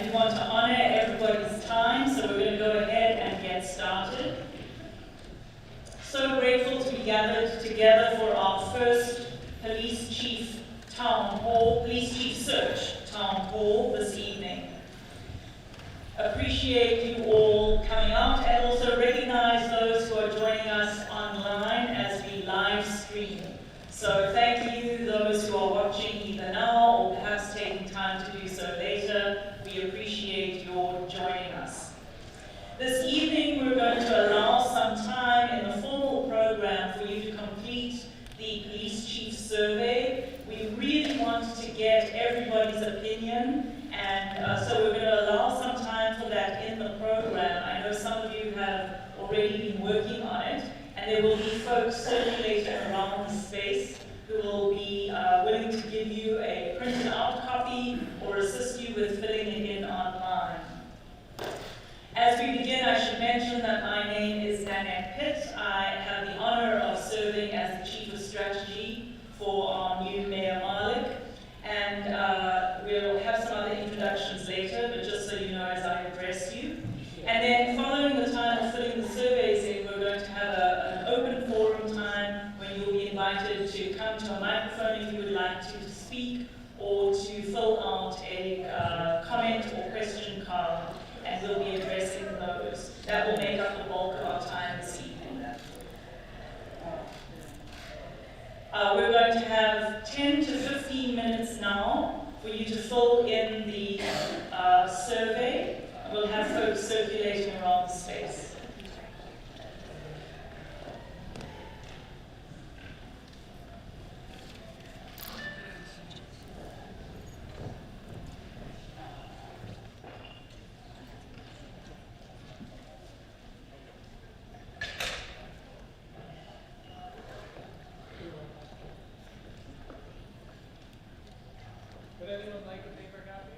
and we want to honor everybody's time, so we're going to go ahead and get started. So grateful to be gathered together for our first Police Chief Search Town Hall this evening. Appreciate you all coming out and also recognize those who are joining us online as we live stream. So thank you, those who are watching either now or perhaps taking time to do so later. We appreciate your joining us. This evening we're going to allow some time in the formal program for you to complete the Police Chief Survey. We really want to get everybody's opinion, and so we're going to allow some time for that in the program. I know some of you have already been working on it, and there will be folks circulating around the space who will be willing to give you a printed out copy or assist you with filling it in online. As we begin, I should mention that my name is Nanette Pitt. I have the honor of serving as the Chief of Strategy for our new Mayor Malik, and we'll have some other introductions later, but just so you know as I address you. And then following the time of filling the surveys in, we're going to have an open forum time when you'll be invited to come to a microphone if you would like to speak or to fill out a comment or question card, and we'll be addressing those. That will make up the bulk of our time this evening. We're going to have 10 to 15 minutes now for you to fill in the survey. We'll have folks circulating around the space. Would anyone like a paper copy?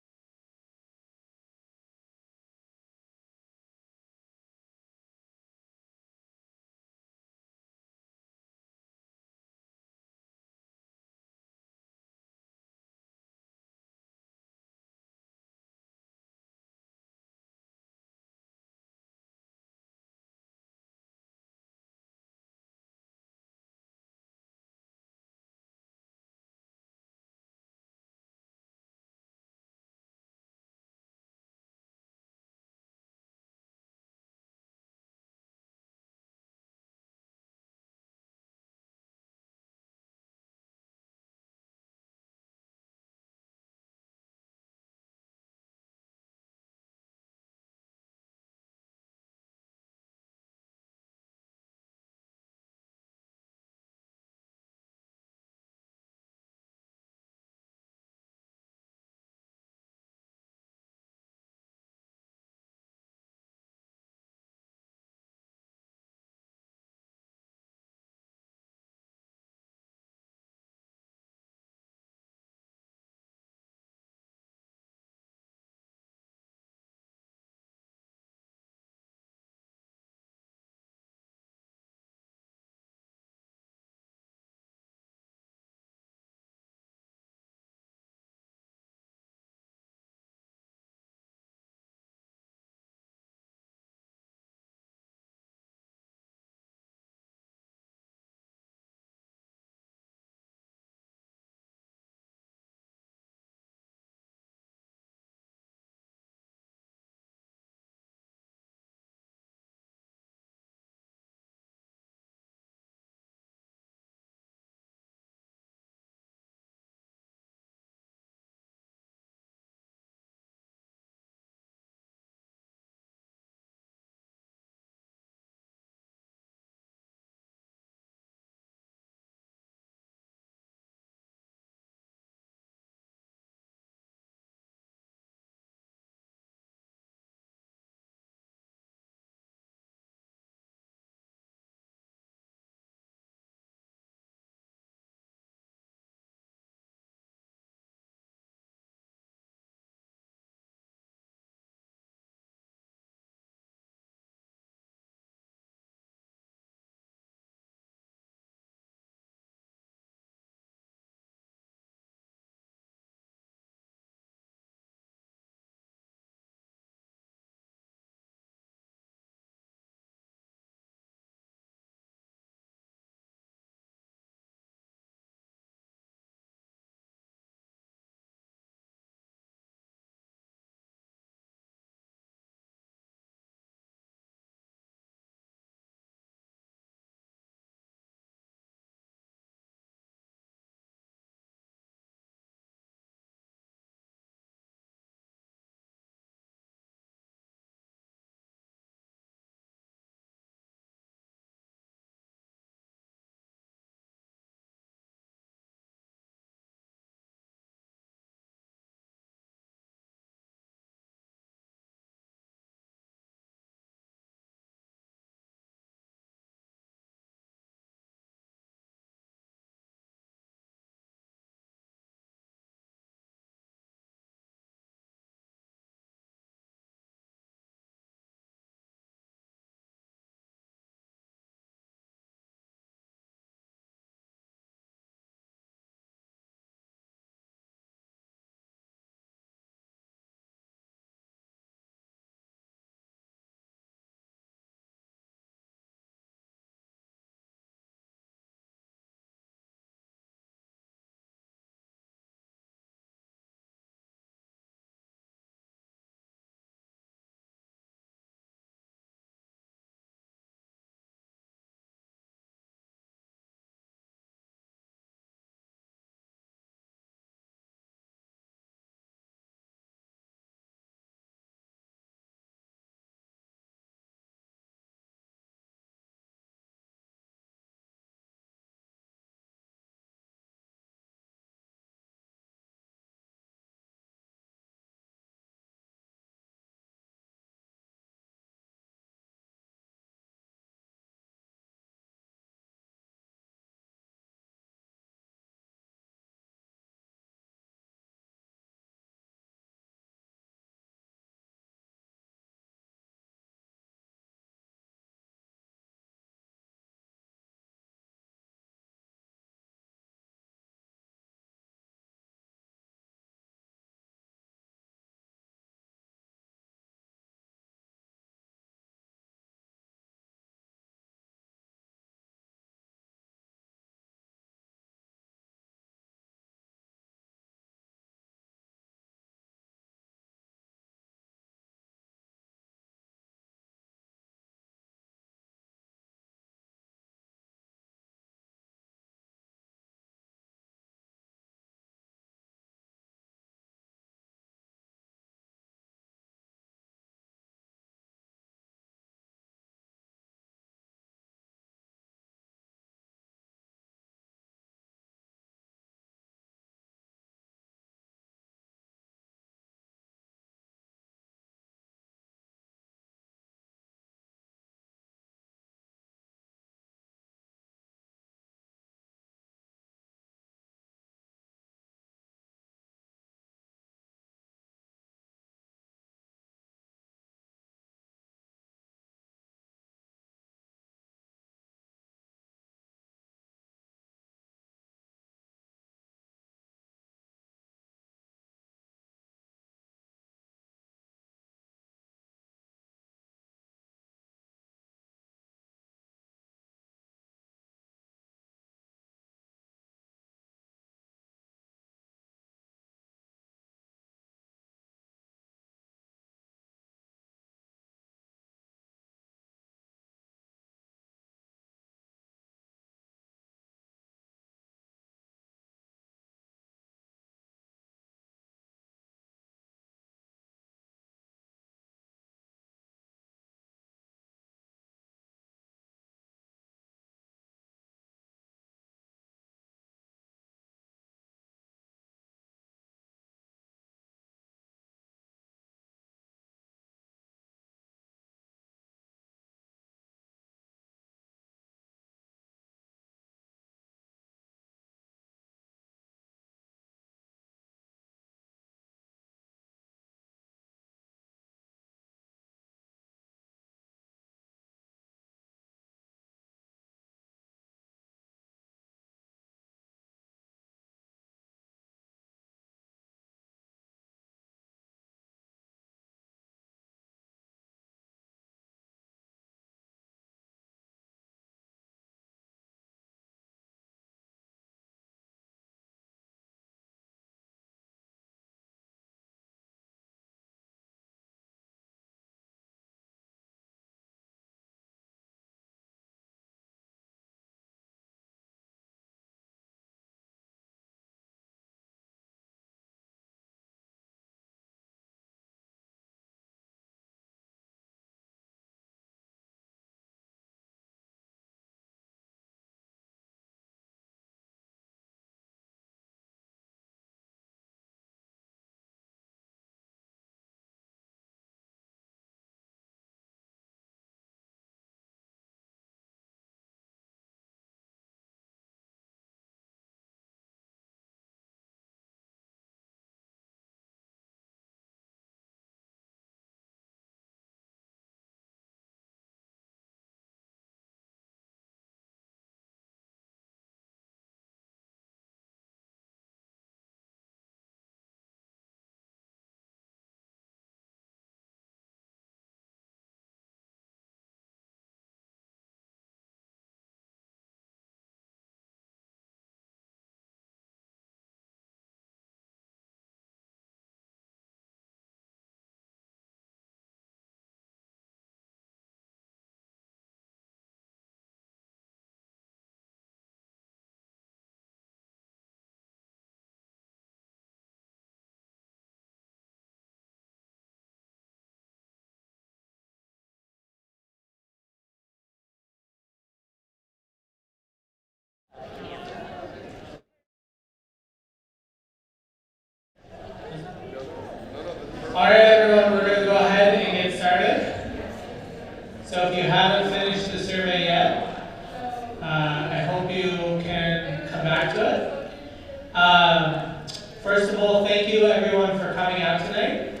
First of all, thank you everyone for coming out tonight.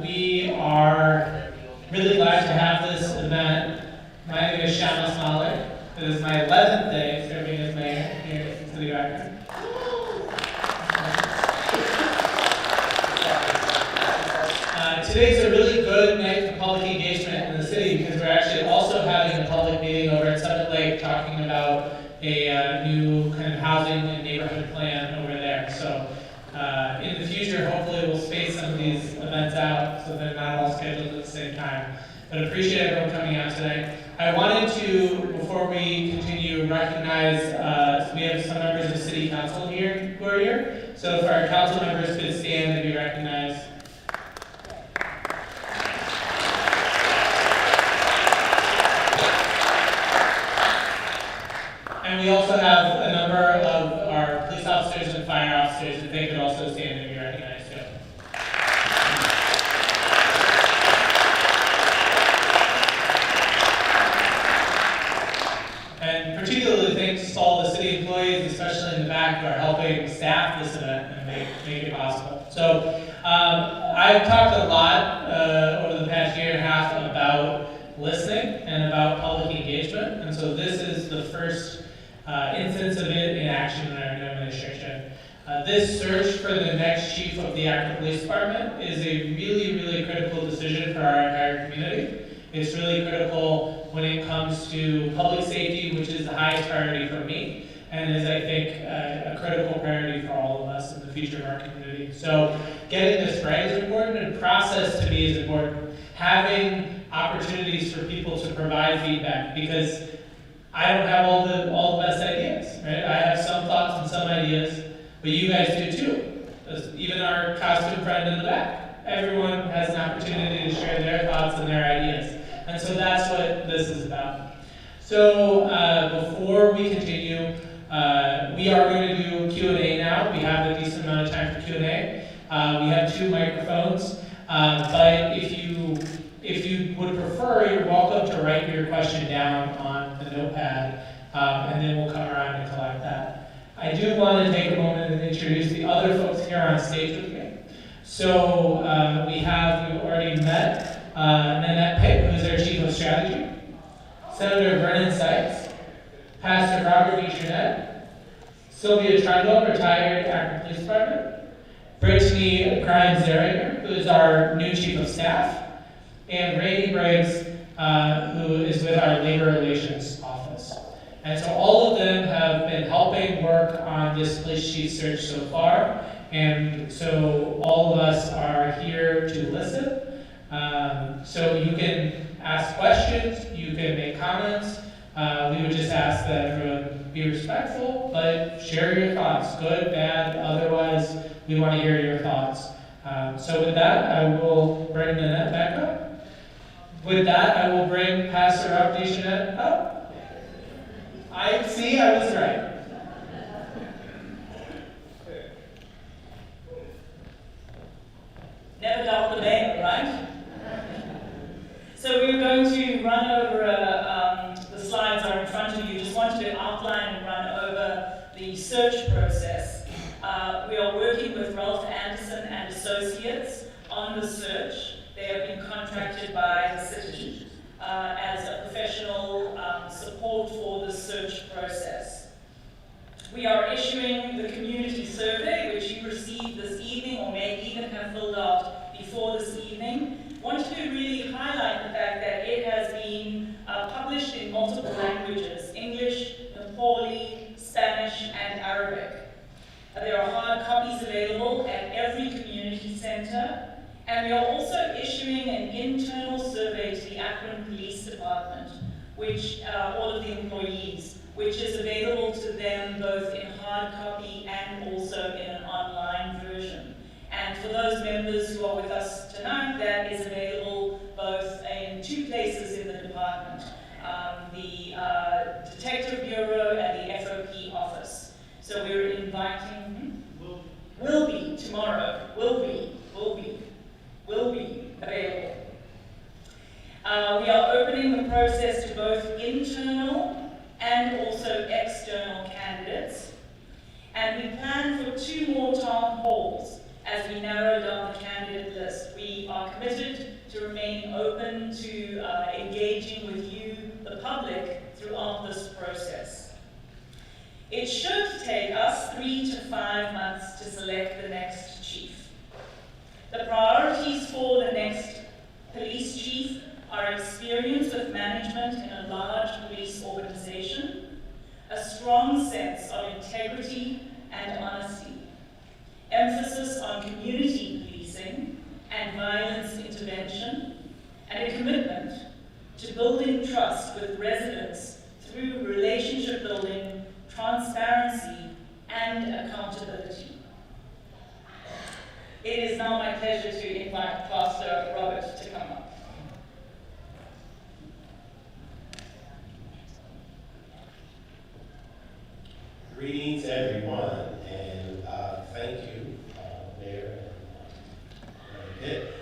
We are really glad to have this event. My name is Shammas Malik. It is my 11th day serving as mayor here in the City of Akron. Today's a really good night for public engagement in the city because we're actually also having a public meeting over at Summit Lake talking about a new kind of housing and neighborhood plan over there. So in the future, hopefully we'll space some of these events out so they're not all scheduled at the same time. But appreciate everyone coming out tonight. I wanted to, before we continue, recognize we have some members of City Council here who are here. So if our council members could stand and be recognized. And we also have a number of our police officers and fire officers, if they could also stand and be recognized too. And particularly thanks to all the city employees, especially in the back, who are helping staff this event and make it possible. So I've talked a lot over the past year and a half about listening and about public engagement, and so this is the first instance of it in action in our new administration. This search for the next chief of the Akron Police Department is a really, really critical decision for our entire community. It's really critical when it comes to public safety, which is the highest priority for me, and is, I think, a critical priority for all of us in the future of our community. So getting this right is important, and process to me is important. Having opportunities for people to provide feedback, because I don't have all the best ideas, right? I have some thoughts and some ideas, but you guys do too. Even our costume friend in the back. Everyone has an opportunity to share their thoughts and their ideas. And so that's what this is about. So before we continue, we are going to do Q&A now. We have a decent amount of time for Q&A. We have 2 microphones, but if you would prefer, you're welcome to write your question down on the notepad, and then we'll come around and collect that. I do want to take a moment and introduce the other folks here on stage with me. So you already met Nanette Pitt, who's our Chief of Strategy, Senator Vernon Sykes, Pastor Robert V. Jeanette, Sylvia Trundle, retired Akron Police Department, Brittany Grimes-Zeringer, who is our new Chief of Staff, and Randy Briggs, who is with our Labor Relations Office. And so all of them have been helping work on this police chief search so far, and so all of us are here to listen. So you can ask questions, you can make comments. We would just ask that everyone be respectful, but share your thoughts, good, bad, otherwise we want to hear your thoughts. So with that, I will bring Nanette back up. With that, I will bring Pastor Robert V. Jeanette up. I was right. Never doubt the mayor, right? So we're going to run over, the slides are in front of you. Just wanted to outline and run over the search process. We are working with Ralph Anderson and Associates on the search. They have been contracted by the city as a professional support for the search process. We are issuing the community survey, which you received this evening or may even have filled out before this evening. Wanted to really highlight the fact that it has been published in multiple languages: English, Nepali, Spanish, and Arabic. There are hard copies available at every community center. And we are also issuing an internal survey to the Akron Police Department, which all of the employees, which is available to them both in hard copy and also in an online version. And for those members who are with us tonight, that is available both in 2 places in the department, the Detective Bureau and the FOP office. So we're inviting, will be tomorrow, will be available. We are opening the process to both internal and also external candidates. And And we plan for 2 more town halls as we narrow down the candidate list. We are committed to remaining open to engaging with you, the public, throughout this process. It should take us 3 to 5 months to select the next chief. The priorities for the next police chief are experience with management in a large police organization, a strong sense of integrity and honesty, emphasis on community policing and violence intervention, and a commitment to building trust with residents through relationship building, transparency, and accountability. It is now my pleasure to invite Pastor Robert to come up. Greetings, everyone, and thank you, Mayor and Pitt.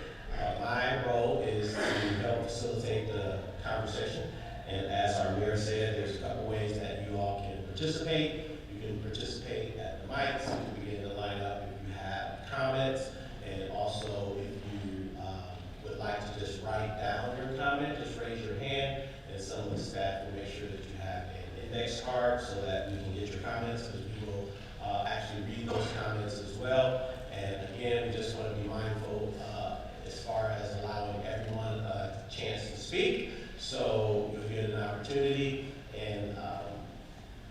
My role is to help facilitate the conversation, and as our mayor said, there's a couple ways that you all can participate. You can participate at the mics, you can begin to line up if you have comments, and also if you would like to just write down your comment, just raise your hand, and some of the staff will make sure that you have an index card so that we can get your comments, because we will actually read those comments as well. And again, we just want to be mindful as far as allowing everyone a chance to speak. So you'll get an opportunity, and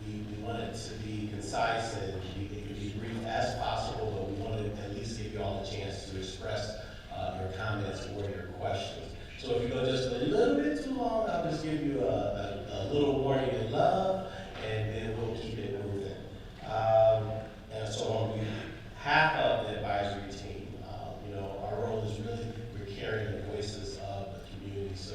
we want it to be concise and it can be brief as possible, but we want to at least give you all a chance to express your comments or your questions. So if you go just a little bit too long, I'll just give you a little warning in love, and then we'll keep it moving. And so on behalf of the advisory team, our role is really, we're carrying the voices of the community. So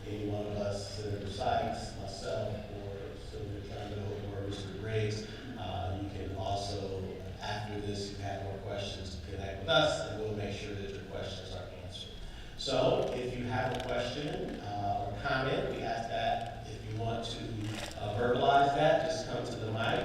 any one of us, Senator Sykes, myself, or Senator Trundle, or Mr. Briggs, you can also, after this, if you have more questions, connect with us, and we'll make sure that your questions are answered. So if you have a question or comment, we ask that if you want to verbalize that, just come to the mic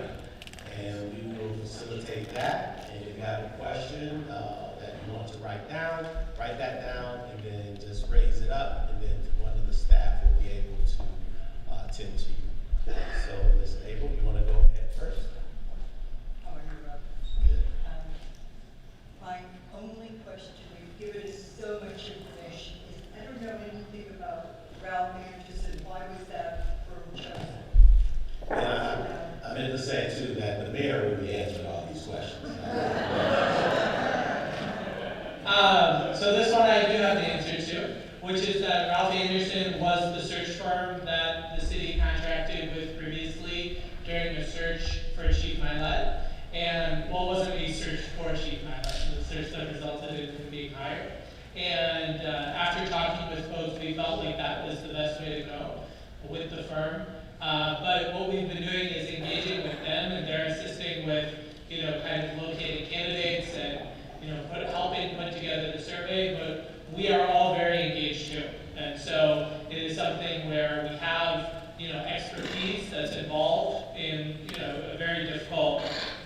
and we will facilitate that. And if you have a question that you want to write that down, and then just raise it up, and then one of the staff will be able to attend to you. So Ms. Abel, you want to go ahead first? How are you, Robert? Good. My only question, you've given us so much information, is I don't know anything about Ralph Anderson. Why was that firm chosen? And I meant to say too that the mayor will be answering all these questions. So this one I do have the answer to, which is that Ralph Anderson was the search firm that the city contracted with previously during a search for Chief Milet. And well, it wasn't a search for Chief Milet, it was a search that resulted in him being hired. And after talking with folks, we felt like that was the best way to go with the firm. But what we've been doing is engaging with them, and they're assisting with, kind of locating candidates and, helping put together the survey. But we are all very engaged too. And so it is something where we have, expertise that's involved in, a very difficult,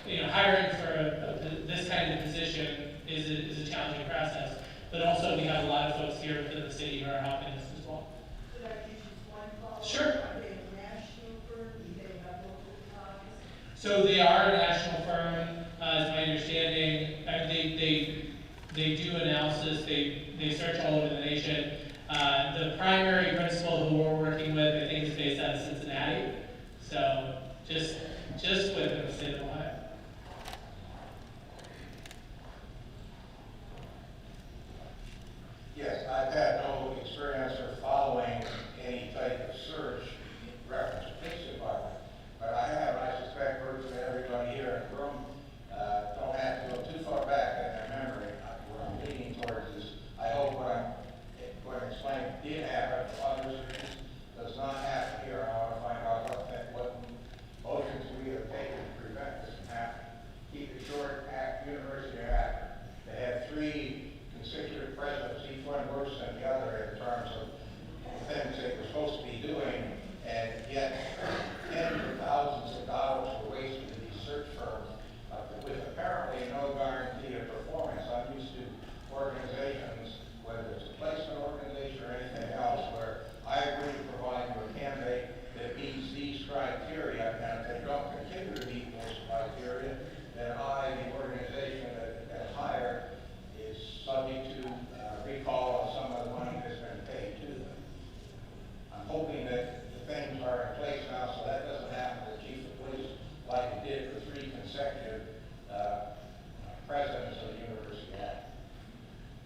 hiring for this kind of position is a challenging process. But also we have a lot of folks here within the city who are helping us as well. Could I give you one follow-up? Sure. Are they a national firm? Do they have local ties? So they are a national firm, is my understanding. They do analysis, they search all over the nation. The primary principal who we're working with, I think, is based out of Cincinnati. So just within the state of Ohio. Yes, I've had no experience of following any type of search in reference to police department, but I have, I suspect, virtually everybody here in the room don't have to go too far back in their memory. What I'm leaning towards is, I hope what I'm explaining did happen to others, does not happen here. I want to find out what motions we have taken to prevent this from consecutive presidents of the University of Akron.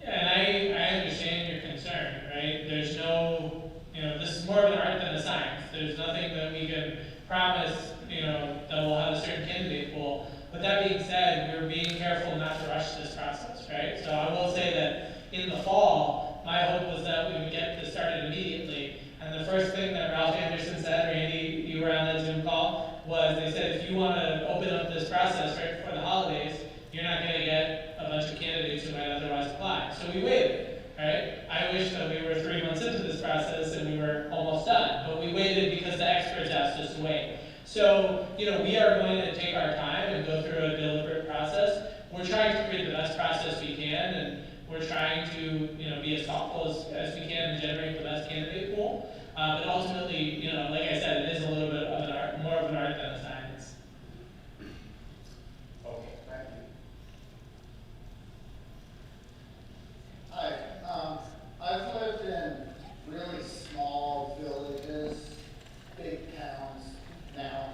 Yeah, and I understand your concern, right? There's no, this is more of an art than a science. There's nothing that we can promise, that we'll have a certain candidate pool. But that being said, we're being careful not to rush this process, right? So I will say that in the fall, my hope was that we would get this started immediately. And the first thing that Ralph Anderson said, Randy, you were on that Zoom call, was they said, if you want to open up this process right before the holidays, you're not going to get a bunch of candidates who might otherwise apply. So we waited, right? I wish that we were 3 months into this process and we were almost done, but we waited because the experts asked us to wait. So, we are going to take our time and go through a deliberate process. We're trying to create the best process we can, and we're trying to, be as thoughtful as we can and generate the best candidate pool. But ultimately, like I said, it is a little bit of an art, more of an art than a science. Okay, thank you. Hi, I've lived in really small villages, big towns, now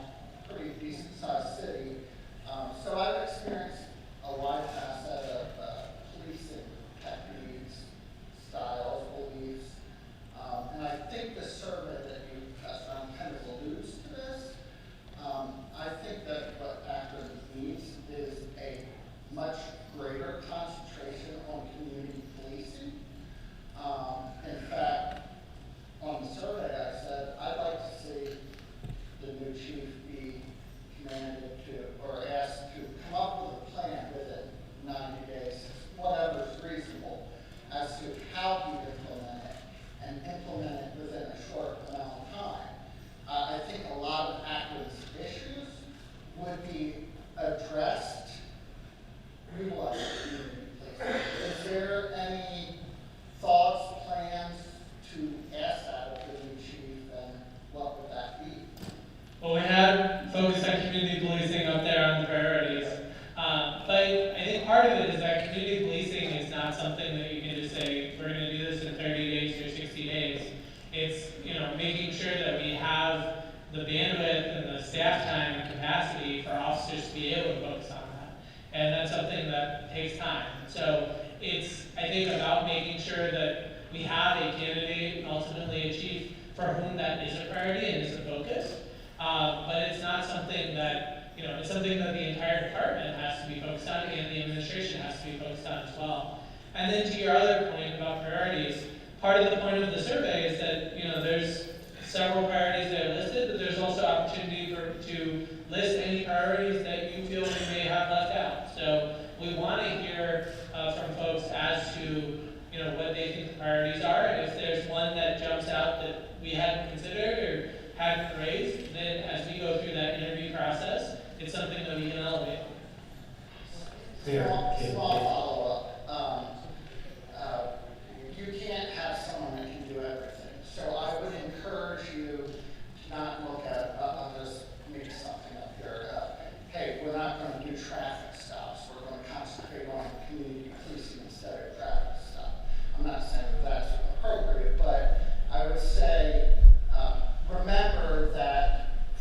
pretty decent sized city. So I've experienced a wide facet of policing techniques, styles, beliefs. And I think the survey that you passed on kind of alludes to this. I think that what Akron needs is a much greater concentration on community policing. In fact, on the survey I said, I'd like to see the new chief be commanded to, or asked to come up with a plan within 90 days, whatever's reasonable, as to how you implement it, and implement it within a short amount of time. I think a lot of Akron's issues would be addressed utilizing community policing. Is there any thoughts, plans to ask that of the new chief, and what would that be? Well, we had focused on community policing up there on the priorities. But I think part of it is that community policing is not something that you can just say, we're going to do this in 30 days or 60 days. It's, making sure that we have the bandwidth and the staff time and capacity for officers to be able to focus on that. And that's something that takes time. So it's, I think, about making sure that we have a candidate, ultimately a chief, for whom that is a priority and is a focus. But it's not something that, it's something that the entire department has to be focused on, and the administration has to be focused on as well. And then to your other point about priorities, part of the point of the survey is that, there's several priorities that are listed, but there's also opportunity to list any priorities that you feel we may have left out. So we want to hear from folks as to, what they think the priorities are, and if there's one that jumps out that we hadn't considered or hadn't raised, then as we go through that interview process, it's something that we can elevate. Small follow-up. You can't have someone that can do everything. So I would encourage you to not look at, I'll just make something up here. Hey, we're not going to do traffic stops. We're going to concentrate on community policing instead of traffic stops. I'm not saying that that's appropriate, but I would say, remember that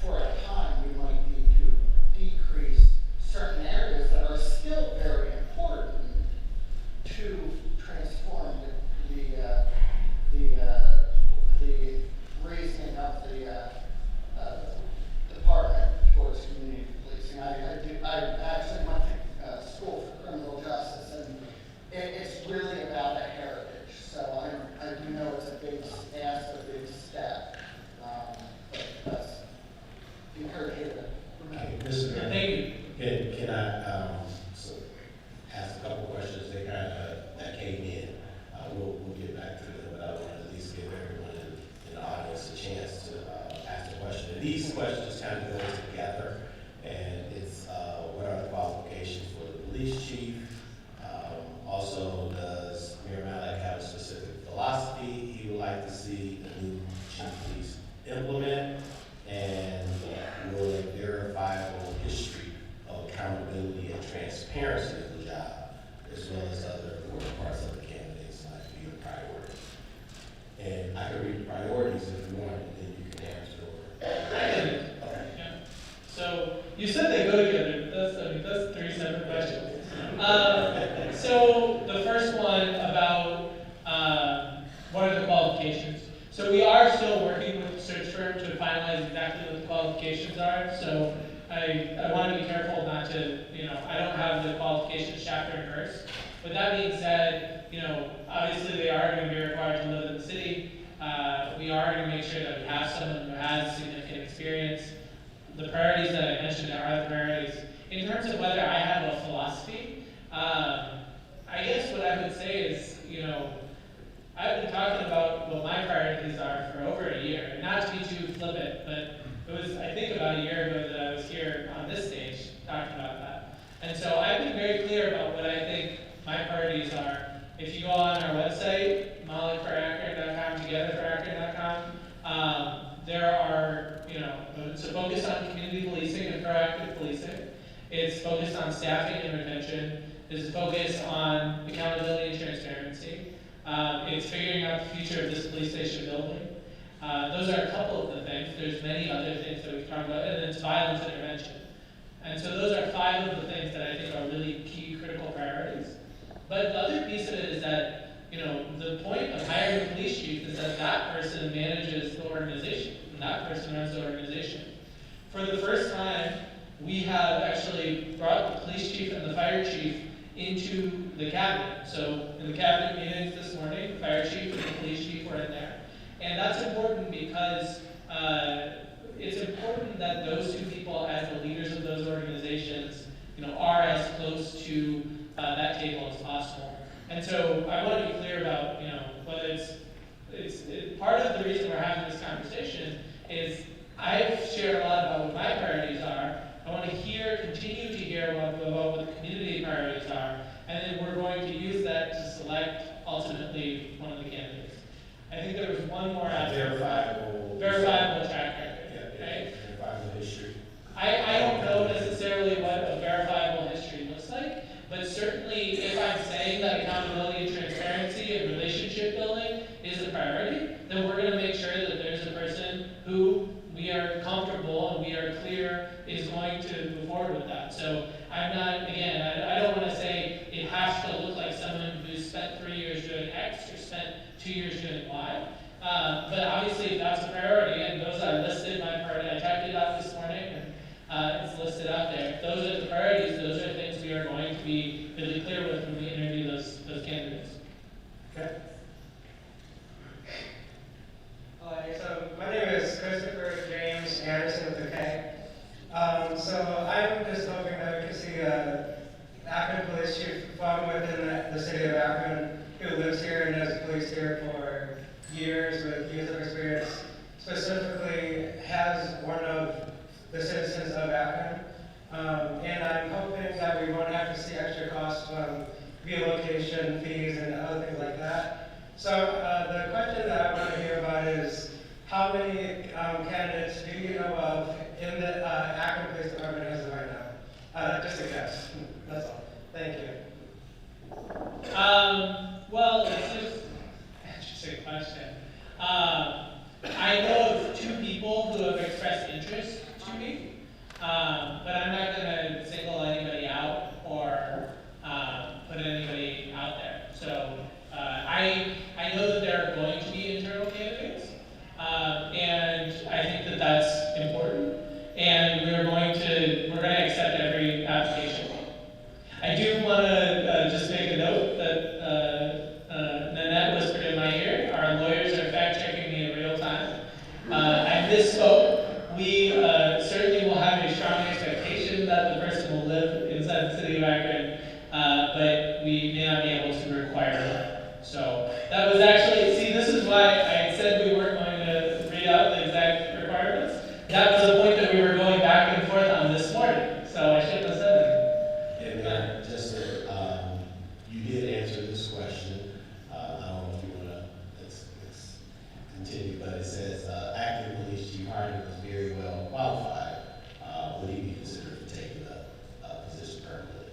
for a time we might need to decrease certain areas that are still very important to transform the reasoning of the department towards community policing. I actually went to school for criminal justice, and it's really about a heritage. So I do know it's a big ask, a big step. But that's encourage you to remember. Mr. Mayor, Thank you. can I ask a couple questions that came in? We'll get back to them, but I want to at least give everyone in the audience a chance to ask a question. And these questions kind of go together, and it's what are the qualifications for the police chief? Also, does Mayor Malik have a specific philosophy he would like to see the new chief of police implement? And will a verifiable history of accountability and transparency of the job, as well as other important parts of the candidate's life, be a priority? And I can read the priorities if you want, and then you can answer. Yeah. So you said they go together, but that's, I don't have the qualifications chapter and verse. With that being said, obviously they are going to be required to live in the city. We are going to make sure that we have someone who has significant experience. The priorities that I mentioned are the priorities. In terms of whether I have a philosophy, I guess what I would say is, I've been talking about what my priorities are for over a year. And not to be too flippant, but it was, I think, about a year ago that I was here on this stage talking about that. And so I've been very clear about what I think my priorities are. If you go on our website, malikforakron.com, togetherforakron.com, there are, it's a focus on community policing and proactive policing. It's focused on staffing and retention. It's a focus on accountability and transparency. It's figuring out the future of this police station building. Those are a couple of the things. There's many other things that we've talked about, and it's violence intervention. And so those are 5 of the things that I think are really key critical priorities. But the other piece of it is that, the point of hiring a police chief is that that person manages the organization, and that person runs the organization. For the first time, we have actually brought the police chief and the fire chief into the cabinet. So in the cabinet meetings this morning, the fire chief and the police chief were in there. And that's important because it's important that those 2 people, as the leaders of those organizations, are as close to that table as possible. And so I want to be clear about, whether it's part of the reason we're having this conversation is I've shared a lot about what my priorities are. I want to continue to hear about what the community priorities are, and then we're going to use that to select ultimately one of the candidates. I think there was one more out there. Verifiable track record, right? Verifiable history. I don't know necessarily what a verifiable history looks like, but certainly if I'm saying that accountability and transparency and relationship building is a priority, then we're going to make sure that there's a person who we are comfortable and we are clear is going to move forward with that. So I'm not, again, I don't want to say it has to look like someone who spent 3 years doing X or spent 2 years doing Y. But obviously that's a priority, and those are listed, my priority, I typed it out this morning, and it's listed out there. Those are the priorities, those are things we are going to be really clear with when we interview those candidates. Okay? Hi, so my name is Christopher James Anderson with the K. So I'm just hoping that we can see Akron Police Chief from within the city of Akron who lives here and has policed here for years with years of experience, specifically has one of the citizens of Akron. And I'm hoping that we won't have to see extra costs from relocation fees and other things like that. So the question that I want to hear about is how many candidates do you know of in the Akron Police Department as of right now? Just a guess. That's all. Thank you. Well, it's just an interesting question. I know of 2 people who have expressed interest to me, but I'm not going to single anybody out or put anybody out there. So I know that there are going to be internal candidates, and I think that that's important. And we're going to accept every application. I do want to just make a note that Nanette whispered in my ear. Our lawyers are fact-checking me in real time. I misspoke. We certainly will have a strong expectation that the person will live inside the city of Akron, but we may not be able to require that. So that was actually, see, this is why I said we weren't going to read out the exact requirements. That was the point that we were going back and forth on this morning, so I shouldn't have said it. And just you did answer this question. I don't know if you want to let's continue, but it says Akron Police Chief Harding was very well qualified. Would he be considered for taking the position permanently?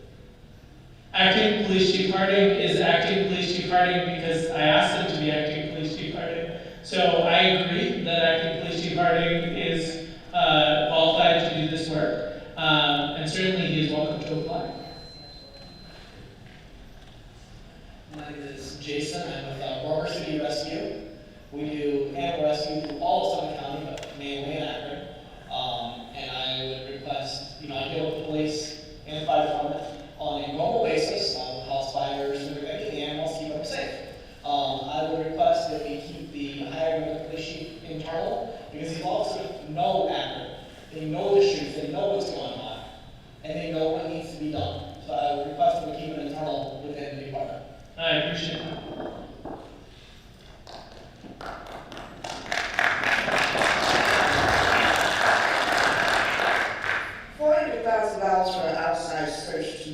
Acting Police Chief Harding is Acting Police Chief Harding because I asked him to be Acting Police Chief Harding. So I agree that Acting Police Chief Harding is qualified to do this work, and certainly he is welcome to apply. My name is Jason. I'm with Roper City Rescue. We do animal rescue through all of Summit County, but mainly in Akron. And I would request, I deal with the police and the fire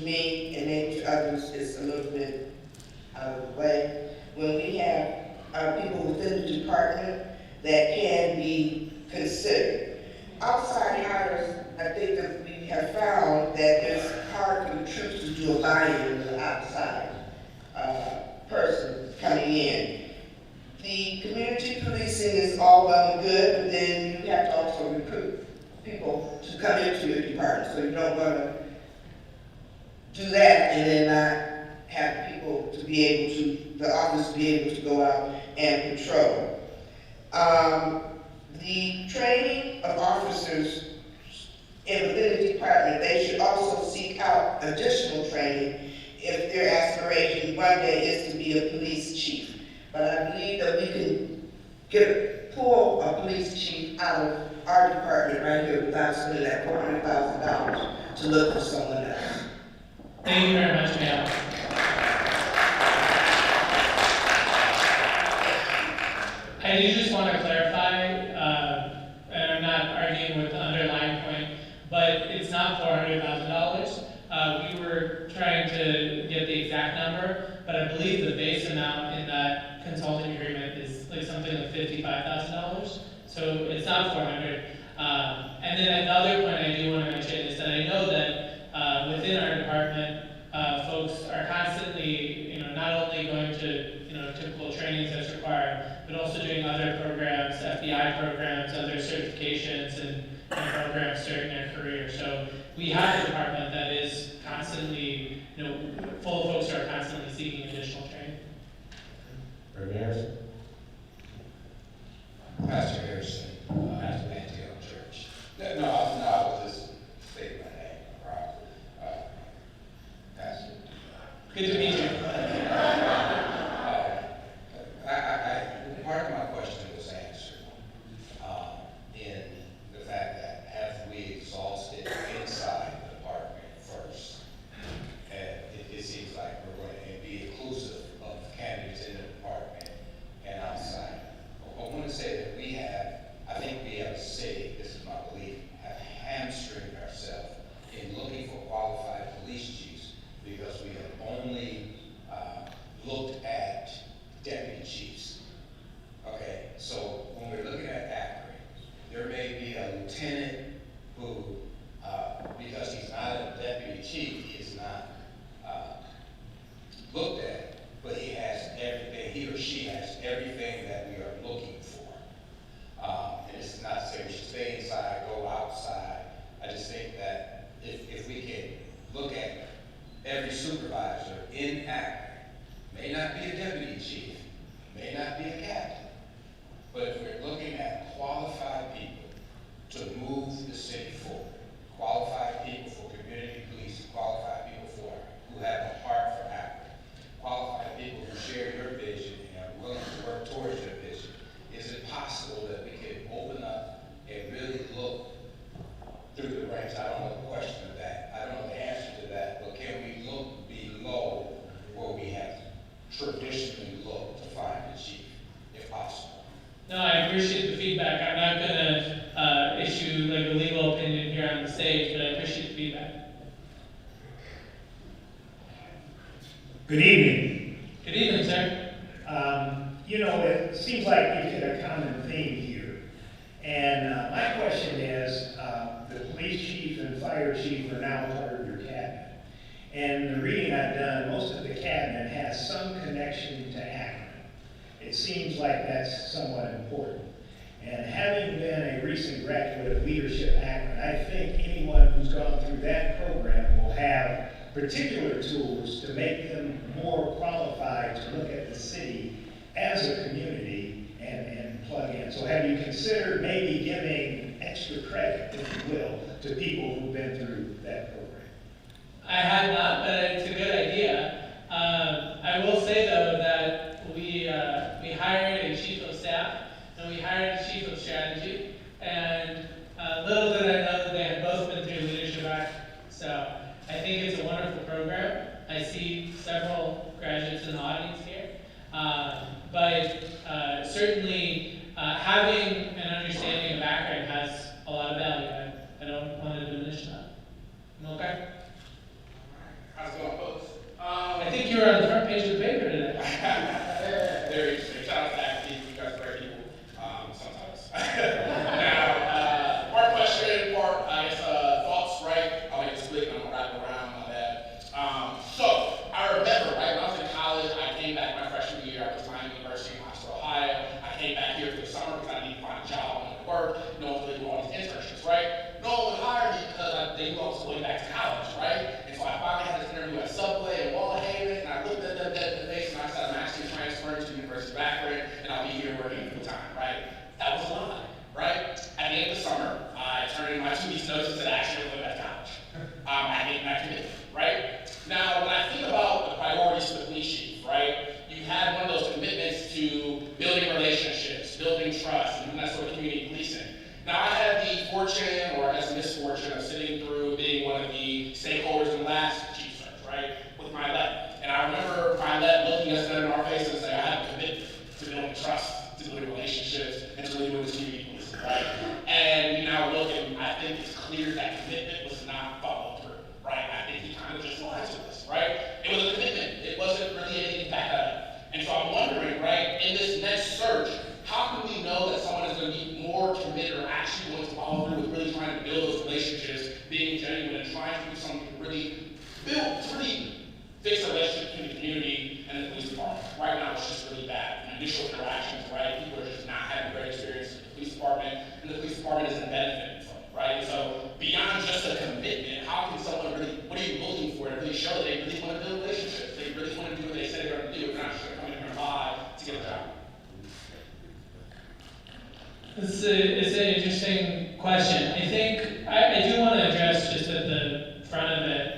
me and maybe to others is a little bit out of the way. When we have people within the department that can be considered. Outside hires, I think that we have found that it's hard for the troops to do a buy-in with an outside person coming in. The community policing is all well and good, but then you have to also recruit people to come into your department. So you don't want to do that and then not have people to be able to, the office be able to go out and patrol. The training of officers within the department, they should also seek out additional training if their aspiration one day is to be a police chief. But I believe that we can pull a police chief out of our department right here without spending that $400,000 to look for someone else. Thank you very much, ma'am. I do just want to clarify, and I'm not arguing with the underlying point, but it's not $400,000. We were trying to get the exact number, but I believe the base amount in that consulting agreement is like something like $55,000. So it's not 400. And then another point I do want to mention is that I know that within our department, folks are constantly, not only going to, typical trainings that's required, but also doing other programs, FBI programs, other certifications, and programs during their career. So we have a department that is constantly, full of folks who are constantly seeking additional training. Harrison? Pastor Harrison, Pastor Antioch Church. No, I was just stating my name, right? Pastor. Good to meet you. Part of my question was answered in the fact that have we exhausted inside the department first? And it seems like we're going to be inclusive of candidates in the department and outside. I want to say that we have, I think we have a city, this is my belief, have hamstringed ourselves in looking for qualified police chiefs because we have only looked at deputy chiefs. Okay, so when we're looking at Akron, there may be a lieutenant who, because he's not a deputy chief, he is not looked at, but he has everything, he or she has everything that we are looking for. And it's not to say we should stay inside, go outside. I just think that if we can look at every supervisor in Akron, may not be a deputy chief, may not be a captain, but if we're looking at qualified people to move the city forward, qualified people for community policing, qualified people who have a heart for Akron, qualified people who share your vision and are willing to work towards your vision, is it possible that we can open up and really look through the ranks? I don't know the question of that. I don't know the answer to that, but can we look below where we have traditionally looked to find the chief, if possible? No, I appreciate the feedback. I'm not going to issue like a legal opinion here on the stage, but I appreciate the feedback. Good evening. Good evening, sir. It seems like we've hit a common theme here. And my question is, the police chief and fire chief are now part of your cabinet. And the reading I've done, most of the cabinet has some connection to Akron. It seems like that's somewhat important. And having been a recent graduate of Leadership Akron, I think anyone who's gone through that program will have particular tools to make them more qualified to look at the city as a community and plug in. So have you considered maybe giving extra credit, if you will, to people who've been through that program? I had not, but it's a good idea. I will say though that we hired a chief of staff and we hired a chief of strategy, and little did I know that they had both been through Leadership Akron. So I think it's a wonderful program. I see several graduates in the audience here, but certainly having an understanding of Akron has a lot of value. I don't want to diminish that. Okay. think you were on the front page of the paper today. Very interesting. Shout out to Akron, you guys are great people, sometimes. Now, part question, part, I guess, thoughts, right? I'll make this quick and I'm gonna wrap it around, my bad. So, I remember, right, when I was in college, I came back my freshman year, I was at University in Oxford, Ohio. I came back here for the summer because I needed to find a job, I wanted to work, no one really do all these internships, right? No one would hire me because they knew I was going back to college, right? And so I finally had this interview at Subway in Wallhaven, and I looked at them dead in the face and I said, I'm actually transferring to the University of Akron, and I'll be here working full time, right? That was a lie, right? At the end of the summer, I turned in my 2 weeks notice and said, actually, I'm going back to college. I made my commitment, right? Now, when I think about the priorities for the police chief, right? You had one of those commitments to building relationships, building trust, and doing that sort of community policing. Now, I had the fortune, or I guess misfortune, of sitting through being one of the stakeholders in the last chief search, right? With my left. And I remember my left looking us in our faces and saying, I have a commitment to building trust, to building relationships, and to really doing this community policing, right? And we now look and I think it's clear that commitment was not followed through, right? I think he kind of just lied to us, right? It was a commitment. It wasn't really anything back up. And so I'm wondering, right, in this next search, how can we know that someone is going to be more committed or actually going to follow through with really trying to build those relationships, being genuine, and trying to do something to really build, to really fix a relationship between the community and the police department? Right now, it's just really bad. In initial interactions, right, people are just not having a great experience with the police department, and the police department isn't benefiting from it, right? And so, beyond just a commitment, how can someone really, what are you looking for to really show that they really want to build relationships? They really want to do what they said they're going to do. They're not just going to come in here and lie to get a job. It's an interesting question. I think I do want to address just at the front of it.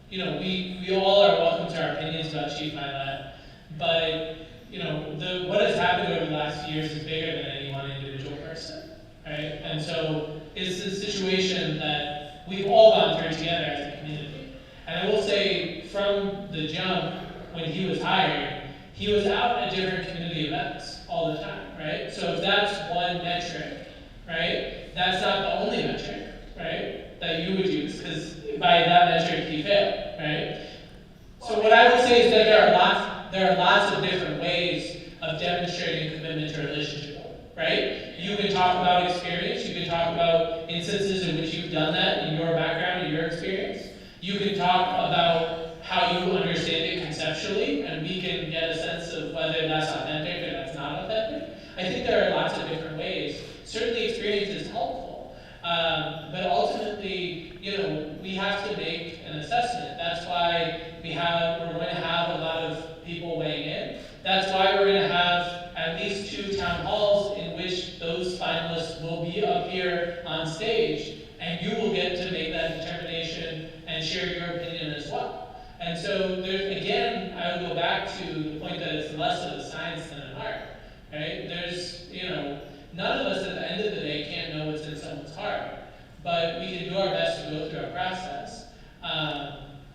You know, we all are welcome to our opinions about Chief Milet, but you know, what has happened over the last few years is bigger than any one individual person, right? And so it's a situation that we've all gone through together as a community. And I will say, from the jump when he was hired, he was out at different community events all the time, right? So if that's one metric, right, that's not the only metric, right, that you would use, because by that metric he failed, right? So what I would say is that there are lots of different ways of demonstrating commitment to a relationship, right? You can talk about experience, you can talk about instances in which you've done that in your background, in your experience. You can talk about how you understand it conceptually, and we can get a sense of whether that's authentic or that's not authentic. I think there are lots of different ways. Certainly experience is helpful, but ultimately, you know, we have to make an assessment. That's why we're going to have a lot of people weighing in. That's why we're going to have at least 2 town halls in which those finalists will be up here on stage, and you will get to make that determination and share your opinion as well. And so, again, I would go back to the point that it's less of a science than an art, right? There's, you know, none of us at the end of the day can't know what's in someone's heart, but we can do our best to go through our process.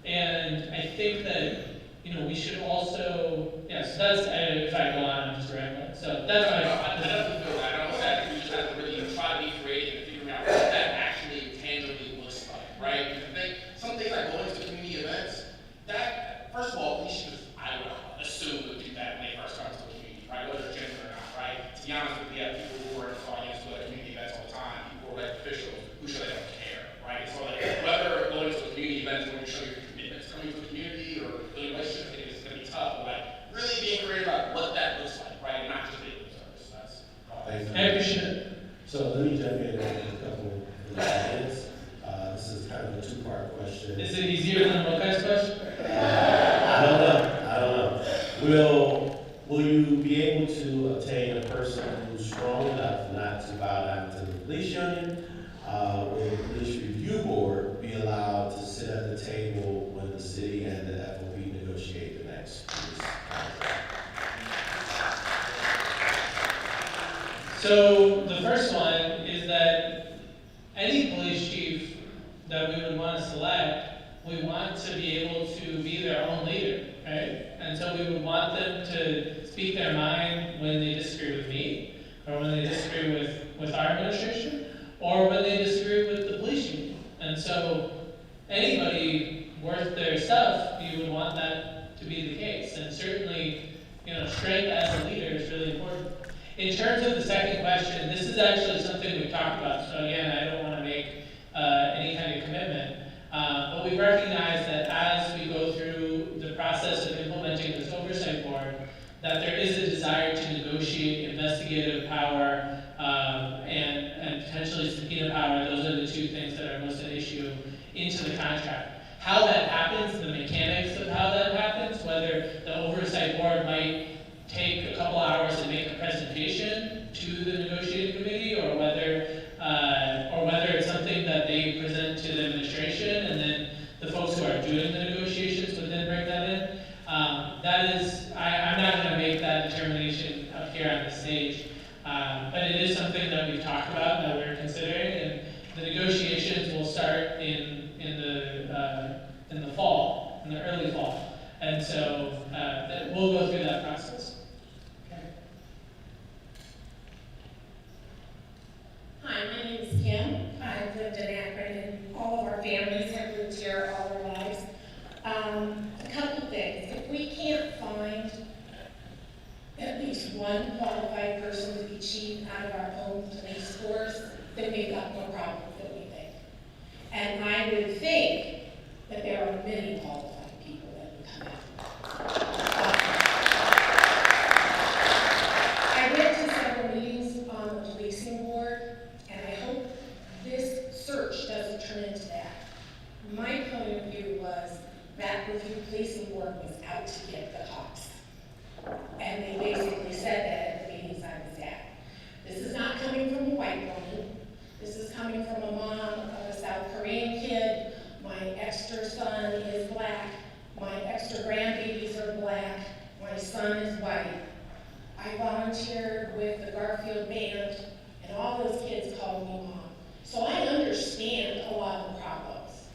And I think that, you know, we should also, yes, that's, if I go on, I'm just rambling. So that's what I definitely feel that. I don't say we just have to really try to be creative and figure out what that actually tangibly looks like, right? Because I think some things like going to community events, that, first of all, police should, I would assume, would do that when they first come to a community, right? Whether it's gender or not, right? To be honest with you, we have people who are in the audience who are at community events all the time, people who are elected officials who show they don't care, right? So like, whether going to a community event is going to show your commitment to coming to a community or building relationships, I think it's going to be tough, but like, really being creative about what that looks like, right? And not just being service. That's Thank you. I appreciate it. So let me jump in with a couple of minutes. This is kind of a 2-part question. Is it easier than Mokai's question? I don't know. Will you be able to obtain a person who's strong enough not to bow down to the police union? Will the police review board be allowed to sit at the table when the city and the FOP negotiate the next police contract? So the first one is that any police chief that we would want to select, we want to be able to be their own leader, right? And so we would want them to speak their mind when they disagree with me, or when they disagree with our administration, or when they disagree with the police union. And so anybody worth their stuff, you we would want that to be the case. And certainly, strength as a leader is really important. In terms of the second question, this is actually something we've talked about. So again, I don't want to make any kind of commitment, but we recognize that as we go through the process of implementing this oversight board, that there is a desire to negotiate investigative power and potentially subpoena power. Those are the two things that are most at issue into the contract. How that happens, the mechanics of how that happens, whether the oversight board might take a couple hours and make a presentation to the negotiating committee, or whether it's something that they present to the administration, and then the folks who are doing the negotiations would then bring that in. That is, I'm not going to make that determination up here on the stage, but it is something that we've talked about, that we're considering, and the negotiations will start in the fall, in the early fall, and so we'll go through that process. Okay. Hi, my name is Kim. I've lived in Akron, and all of our families have lived here all our lives. A couple things. If we can't find at least one qualified person to be chief out of our own police force, then we've got more problems than we think. And I would think that there are many qualified people that would come out. I went to several meetings on the policing board, and I hope this search doesn't turn into that. My point of view was that review policing board was out to get the cops. And they basically said that at the meetings I was at. This is not coming from a white woman. This is coming from a mom of a South Korean kid. My extra son is black. My extra grandbabies are black. My son is white. I volunteered with the Garfield band, and all those kids called me mom. So I understand a lot of the problems.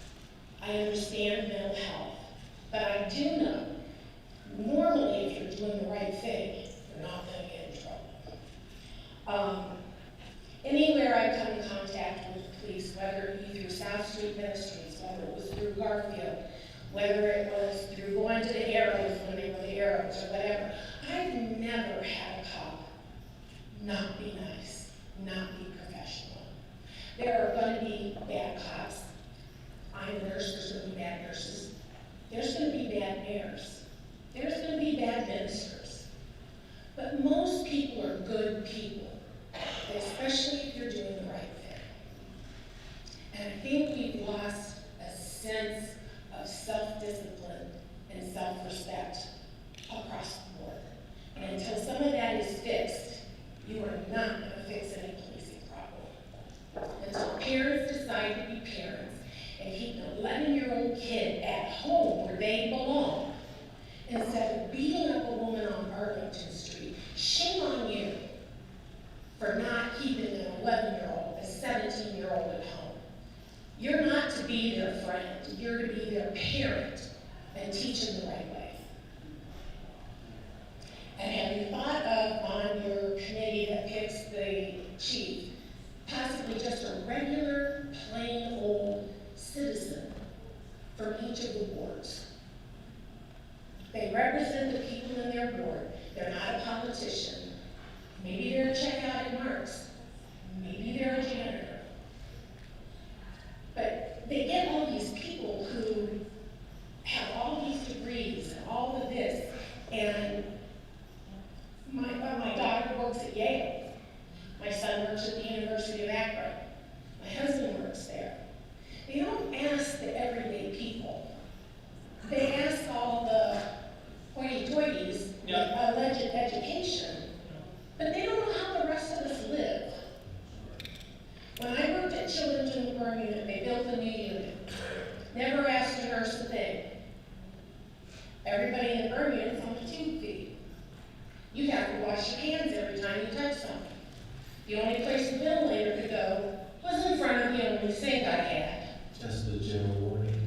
I understand mental health. But I do know, normally if you're doing the right thing, you're not going to get in trouble. Anywhere I come in contact with the police, whether it be through South Street Ministries, whether it was through Garfield, whether it was through going to the Arrows when they were the Arrows or whatever, I've never had a cop not be nice, not be professional. There are going to be bad cops. I'm a nurse, there's going to be bad nurses. There's going to be bad mayors. There's going to be bad ministers. But most people are good people, especially if you're doing the right thing. And I think we've lost a sense of self-discipline and self-respect across the board. And until some of that is fixed, you are not going to fix any policing problem. Until parents decide to be parents and keep an 11-year-old kid at home where they belong, instead of beating up a woman on Arlington Street, shame on you for not keeping an 11-year-old, a 17-year-old at home. You're not to be their friend, you're to be their parent and teach them the right way. And have you thought of on your committee that picks the chief, possibly just a regular, plain old citizen from each of the wards? They represent the people in their ward. They're not a politician. Maybe they're a checkout at Mark's. Maybe they're a janitor. But they get all these people who have all these degrees and all of this. And my daughter works at Yale. My son works at the University of Akron. My husband works there. They don't ask the everyday people. They ask all the hoity-toities with alleged education, but they don't know how the rest of us live. When I worked at Children's in the Burn Unit, they built a new unit. Never asked a nurse a thing. Everybody in the Burn Unit's on the tube feed. You have to wash your hands every time you touch something. The only place the ventilator could go was in front of the only sink I had. Just the general warning.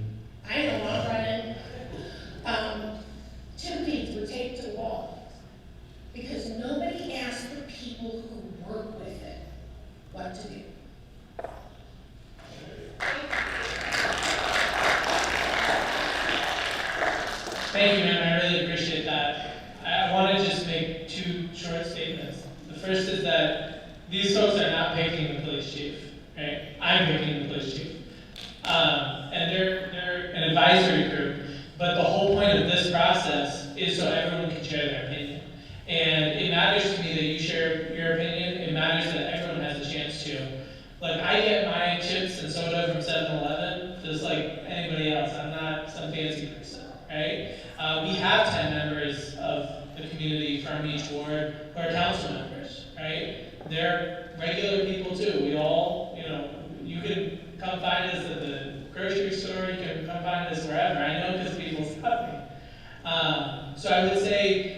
I know, I'm running. Tube feeds were taped to the wall because nobody asked the people who work with it what to do. Thank you, ma'am. I really appreciate that. I want to just make two short statements. The first is that these folks are not picking the police chief, right? I'm picking the police chief. And they're an advisory group, but the whole point of this process is so everyone can share their opinion. And it matters to me that you share your opinion. It matters that everyone has a chance to. Like, I get my chips and soda from 7-Eleven just like anybody else. I'm not some fancy person, right? We have 10 members of the community from each ward who are council members, right? They're regular people too. We all, you can come find us at the grocery store, you can come find us wherever. I know because people stop me. So I would say,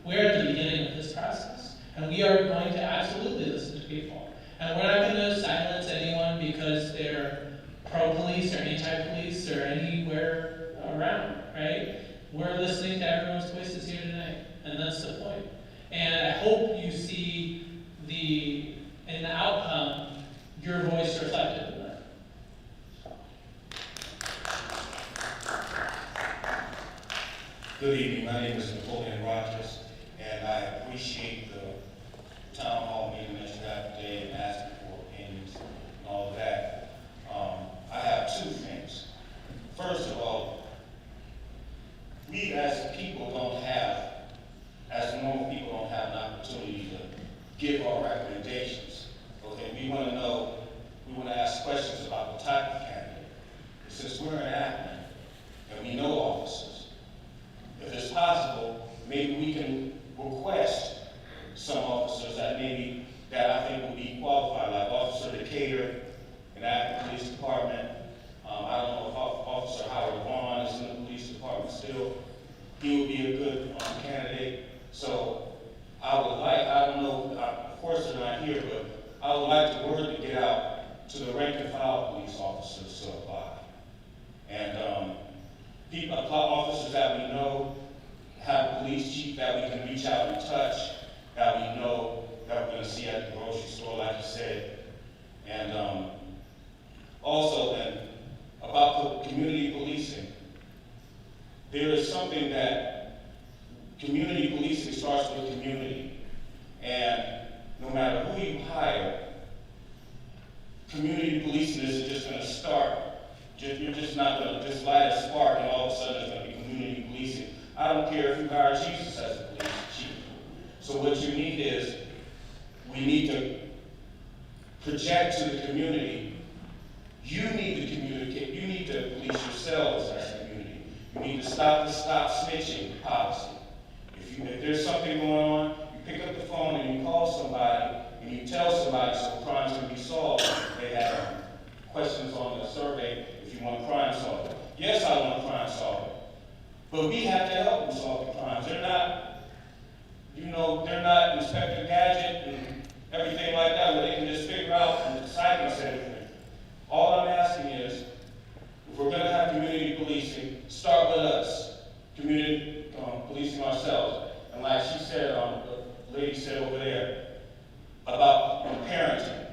we're at the beginning of this process, and we are going to absolutely listen to people. And we're not going to silence anyone because they're pro-police or anti-police or anywhere around, right? We're listening to everyone's voices here tonight, and that's the point. And I hope you see in the outcome, your voice reflected in that. Good evening, my name is Napoleon Rogers, and I appreciate the town hall meeting that you had today and asking for opinions and all of that. I have two things. First of all, we as people as normal people don't have an opportunity to give our recommendations. Okay, we want to ask questions about the type of candidate. Since we're in Akron and we know officers, if it's possible, maybe we can request some officers that I think would be qualified, like Officer Decatur in the Akron Police Department. I don't know if Officer Howard Vaughn is in the police department still. He would be a good candidate. So I don't know, of course they're not here, but I would like the word to get out to the rank and file police officers to apply. And officers that we know have a police chief that we can reach out and touch, that we know that we're going to see at the grocery store, like you said. And also, about the community policing, there is something that community policing starts with community. And no matter who you hire, community policing isn't just going to start. You're just not going to just light a spark and all of a sudden it's going to be community policing. I don't care if you hire Jesus as a police chief. So what you need is, we need to project to the community. You need to communicate. You need to police yourselves as a community. You need to stop snitching policy. If there's something going on, you pick up the phone and you call somebody and you tell somebody so crimes can be solved. They have questions on the survey if you want crime solved. Yes, I want crime solved. But we have to help them solve the crimes. They're not Inspector Gadget and everything like that, where they can just figure out and diagnose everything. All I'm asking is, if we're going to have community policing, start with us, community policing ourselves. And like she said, the lady said over there, about parenting.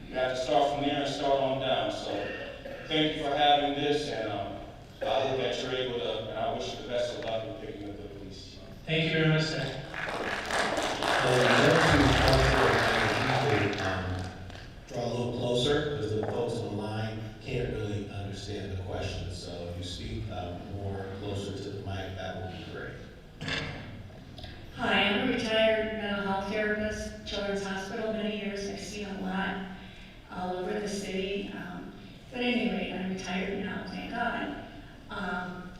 You have to start from there and start on down. So thank you for having this, and I hope that you're able to, and I wish you the best of luck in picking up the police. Thank you very much, sir. Draw a little closer, because the folks on the line can't really understand the question. So if you speak more closer to the mic, that would be great. Hi, I'm a retired mental health therapist, Children's Hospital, many years. I've seen a lot all over the city. But anyway, I'm retired now, thank God.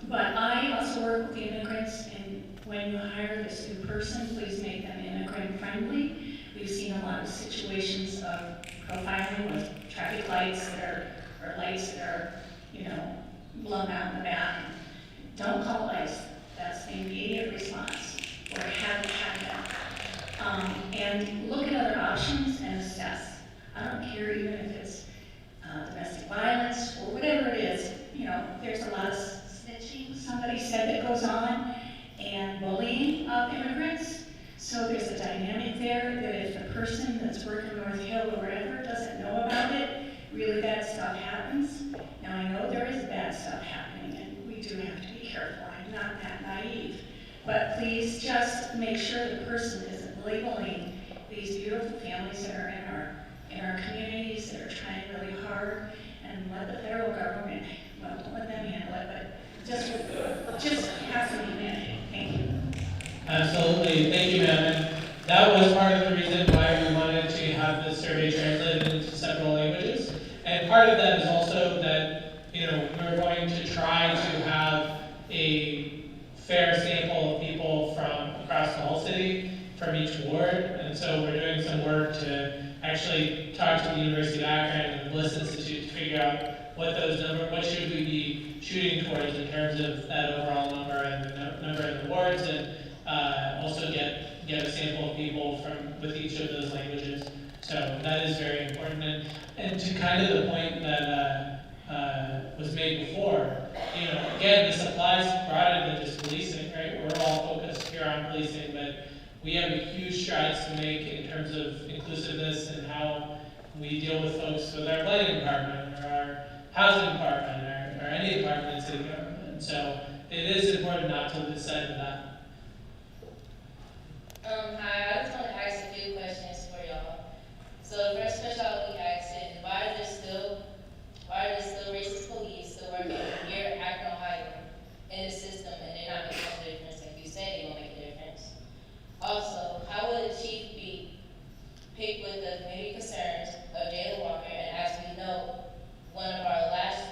But I also work with the immigrants, and when you hire this new person, please make them immigrant friendly. We've seen a lot of situations of profiling with traffic lights or lights that are, blown out in the back. Don't call ICE. That's the immediate response. Or haven't had that. And look at other options and assess. I don't care even if it's domestic violence or whatever it is. There's a lot of snitching, somebody said, that goes on, and bullying of immigrants. So there's a dynamic there that if the person that's working North Hill or wherever doesn't know about it, really bad stuff happens. Now I know there is bad stuff happening, and we do have But please just make sure the person isn't labeling these beautiful families that are in our communities that are trying really hard, and let the federal government, well, don't let them handle it, but just have some humanity. Thank you. Absolutely, thank you, ma'am. And that was part of the reason why we wanted to have this survey translated into several languages. And part of that is also that, we're going to try to have a fair sample of people from across the whole city, from each ward. And so we're doing some work to actually talk to the University of Akron and the Bliss Institute to figure out what should we be shooting towards in terms of that overall number and the number of the wards, and also get a sample of people with each of those languages. So that is very important. And to kind of the point that was made before, again, this applies broader than just policing, right? We're all focused here on policing, but we have huge strides to make in terms of inclusiveness and how we deal with folks with our planning department or our housing department or any department in city government. And so it is important not to lose sight of that. Hi, I just want to ask a few questions for y'all. So the first question I'll be asking, why are there still racist police still working here at Akron, Ohio in the system, and they're not making a difference like you said they're gonna make a difference? Also, how would the chief be picked with the community concerns of Jayla Walker, and as we know, one of our last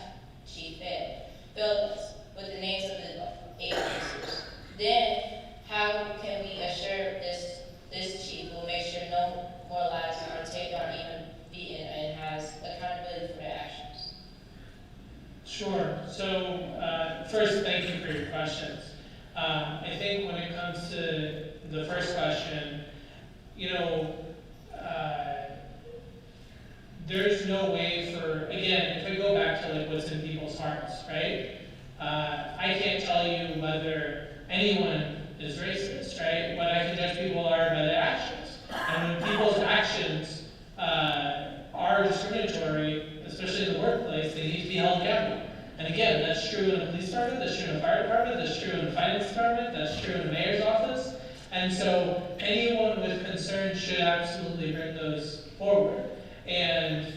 chief failed us with the names of the 8 officers? Then, how can we assure this chief will make sure no more lives are taken or even beaten and has accountability for their actions? Sure. So first, thank you for your questions. I think when it comes to the first question, there's no way for, again, if we go back to what's in people's hearts, right? I can't tell you whether anyone is racist, right? What I can judge people are by their actions. And when people's actions are discriminatory, especially in the workplace, they need to be held accountable. And again, that's true in the police department, that's true in the fire department, that's true in the finance department, that's true in the mayor's office. And so anyone with concerns should absolutely bring those forward. And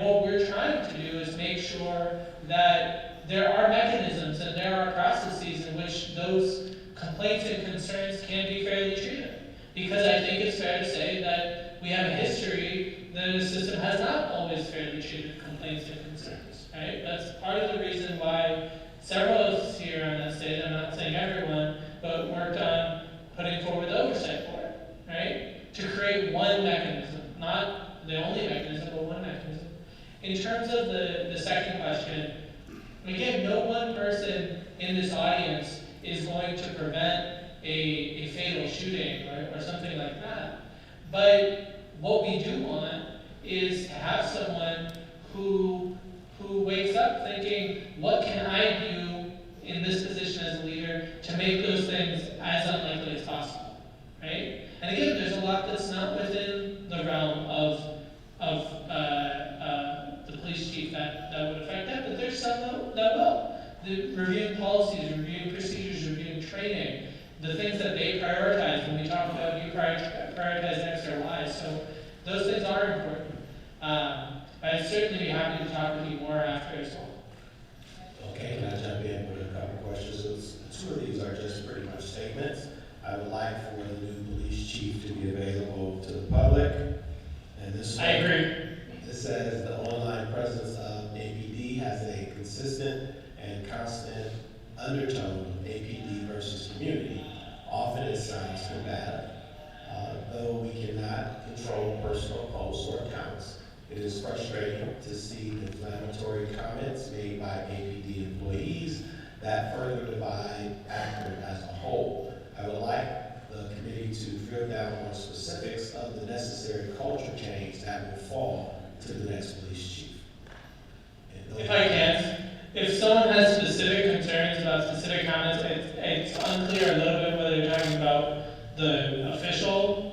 what we're trying to do is make sure that there are mechanisms and there are processes in which those complaints and concerns can be fairly treated. Because I think it's fair to say that we have a history that the system has not always fairly treated complaints and concerns, right? That's part of the reason why several of us here on that stage, I'm not saying everyone, but worked on putting forward the oversight board, right? To create one mechanism, not the only mechanism, but one mechanism. In terms of the second question, again, no one person in this audience is going to prevent a fatal shooting or something like that. But what we do want is to have someone who wakes up thinking, what can I do in this position as a leader to make those things as unlikely as possible, right? And again, there's a lot that's not within the realm of the police chief that would affect that, but there's some that will. The reviewing policies, reviewing procedures, reviewing training, the things that they prioritize when we talk about you prioritize X or Y. So those things are important. I'd certainly be happy to talk with you more after as well. Okay, can I jump in with a couple of questions? 2 of these are just pretty much statements. I would like for the new police chief to be available to the public. And this I agree. It says the online presence of APD has a consistent and constant undertone of APD versus community. Often it sounds combative. Though we cannot control personal posts or accounts, it is frustrating to see inflammatory comments made by APD employees that further divide Akron as a whole. I would like the committee to drill down on specifics of the necessary culture change that will fall to the next police chief. If I can, if someone has specific concerns about specific comments, it's unclear a little bit whether you're talking about the official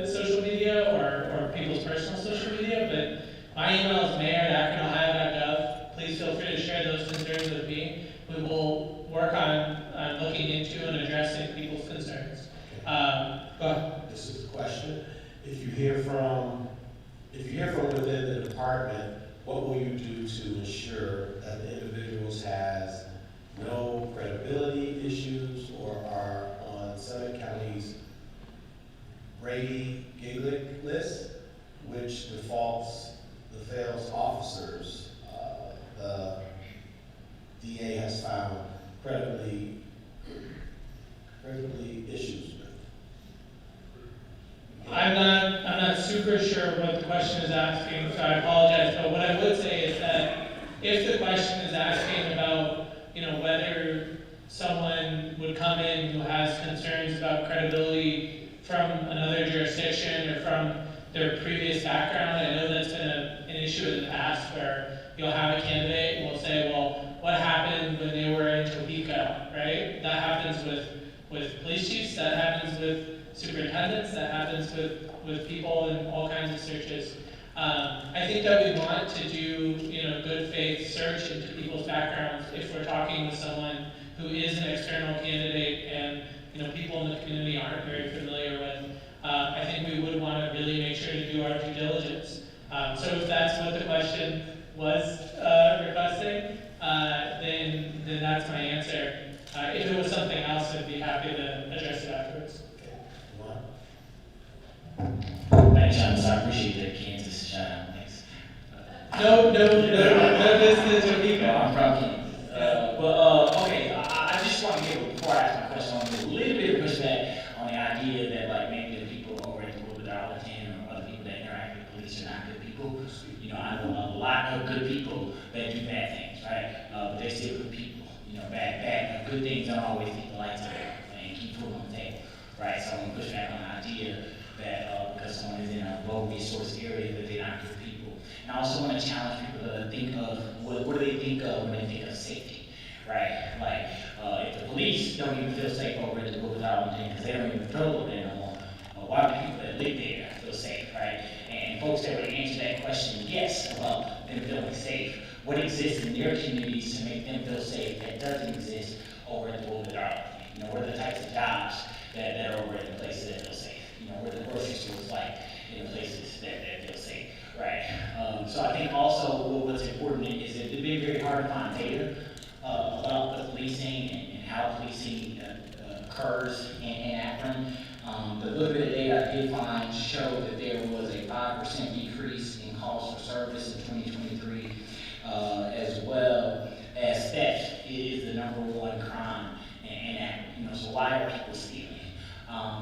social media or people's personal social media, but my email is mayor@akronohio.gov. Please feel free to share those concerns with me. We will work on looking into and addressing if you hear from within the department, what will you do to ensure that the individuals has no credibility issues or are on Summit County's Brady Giglick list, which defaults the fails officers the DA has found credibly issues with? I'm not super sure what the question is asking, so I apologize, but what I would say is that if the question is asking about, whether someone would come in who has concerns about credibility from another jurisdiction or from their previous background, I know that's been an issue in the past where you'll have a candidate and we'll say, well, what happened when they were in Topeka, right? That happens with police chiefs, that happens with superintendents, that happens with people in all kinds of searches. I think that we want to do, good faith search into people's backgrounds if we're talking with someone who is an external candidate and, people in the community aren't very familiar with. I think we would want to really make sure to do our due diligence. So if that's what the question was requesting, then that's my answer. If it was something else, I'd be happy to address it afterwards. Thanks, Shammas. I appreciate the Kansas shout out. Thanks. No, this is Topeka. I'm from Kansas. Okay, I just want to give, before I ask my question, I want to give a little bit of pushback on the idea that, like, maybe the people over at the Woodward Arlington or other people that interact with police are not good people. I know a lot of good people that do bad things, right? But they're still good people. Bad, good things don't always keep the lights on and keep food on the table, right? So I'm going to push back on the idea that because someone is in a low-resource area that they're not good people. And I also want to challenge people to think of, what do they think of when they think of safety, right? Like, if the police don't even feel safe over at the Woodward Arlington because they don't even patrol over there no more, why do people that live there feel safe, right? And folks that would answer that question, yes, about them feeling safe. What exists in their communities to make them feel safe that doesn't exist over at the Woodward Arlington? What are the types of jobs that are over in the places that feel safe? What are the grocery stores like in the places that feel safe, right? So I think also what's important is that it's been very hard to find data about the policing and how policing occurs in Akron. The little bit of data I did find showed that there was a 5% decrease in calls for service in 2023, as well as theft is the #1 crime in Akron. So why are people stealing?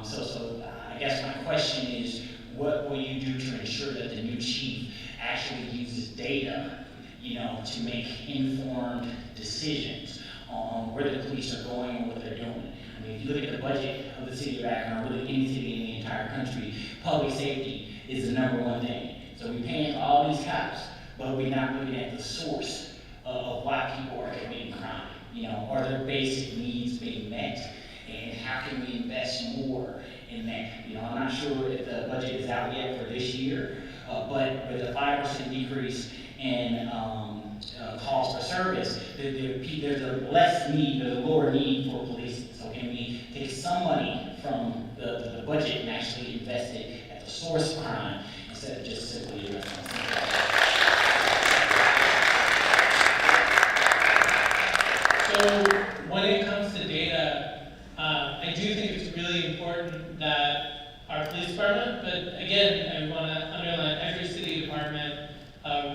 So I guess my question is, what will you do to ensure that the new chief actually uses data, to make informed decisions on where the police are going and what they're doing? I mean, if you look at the budget of the city of Akron, or really any city in the entire country, public safety is the #1 thing. So we're paying for all these cops, but we're not looking at the source of why people are committing crime. Are their basic needs being met? And how can we invest more in that? I'm not sure if the budget is out yet for this year, but with a 5% decrease in calls for service, there's a lower need for policing. So can we take some money from the budget and actually invest it at the source of crime instead of just simply investing in something? So when it comes to data, I do think it's really important that our police department, but again, I want to underline every city department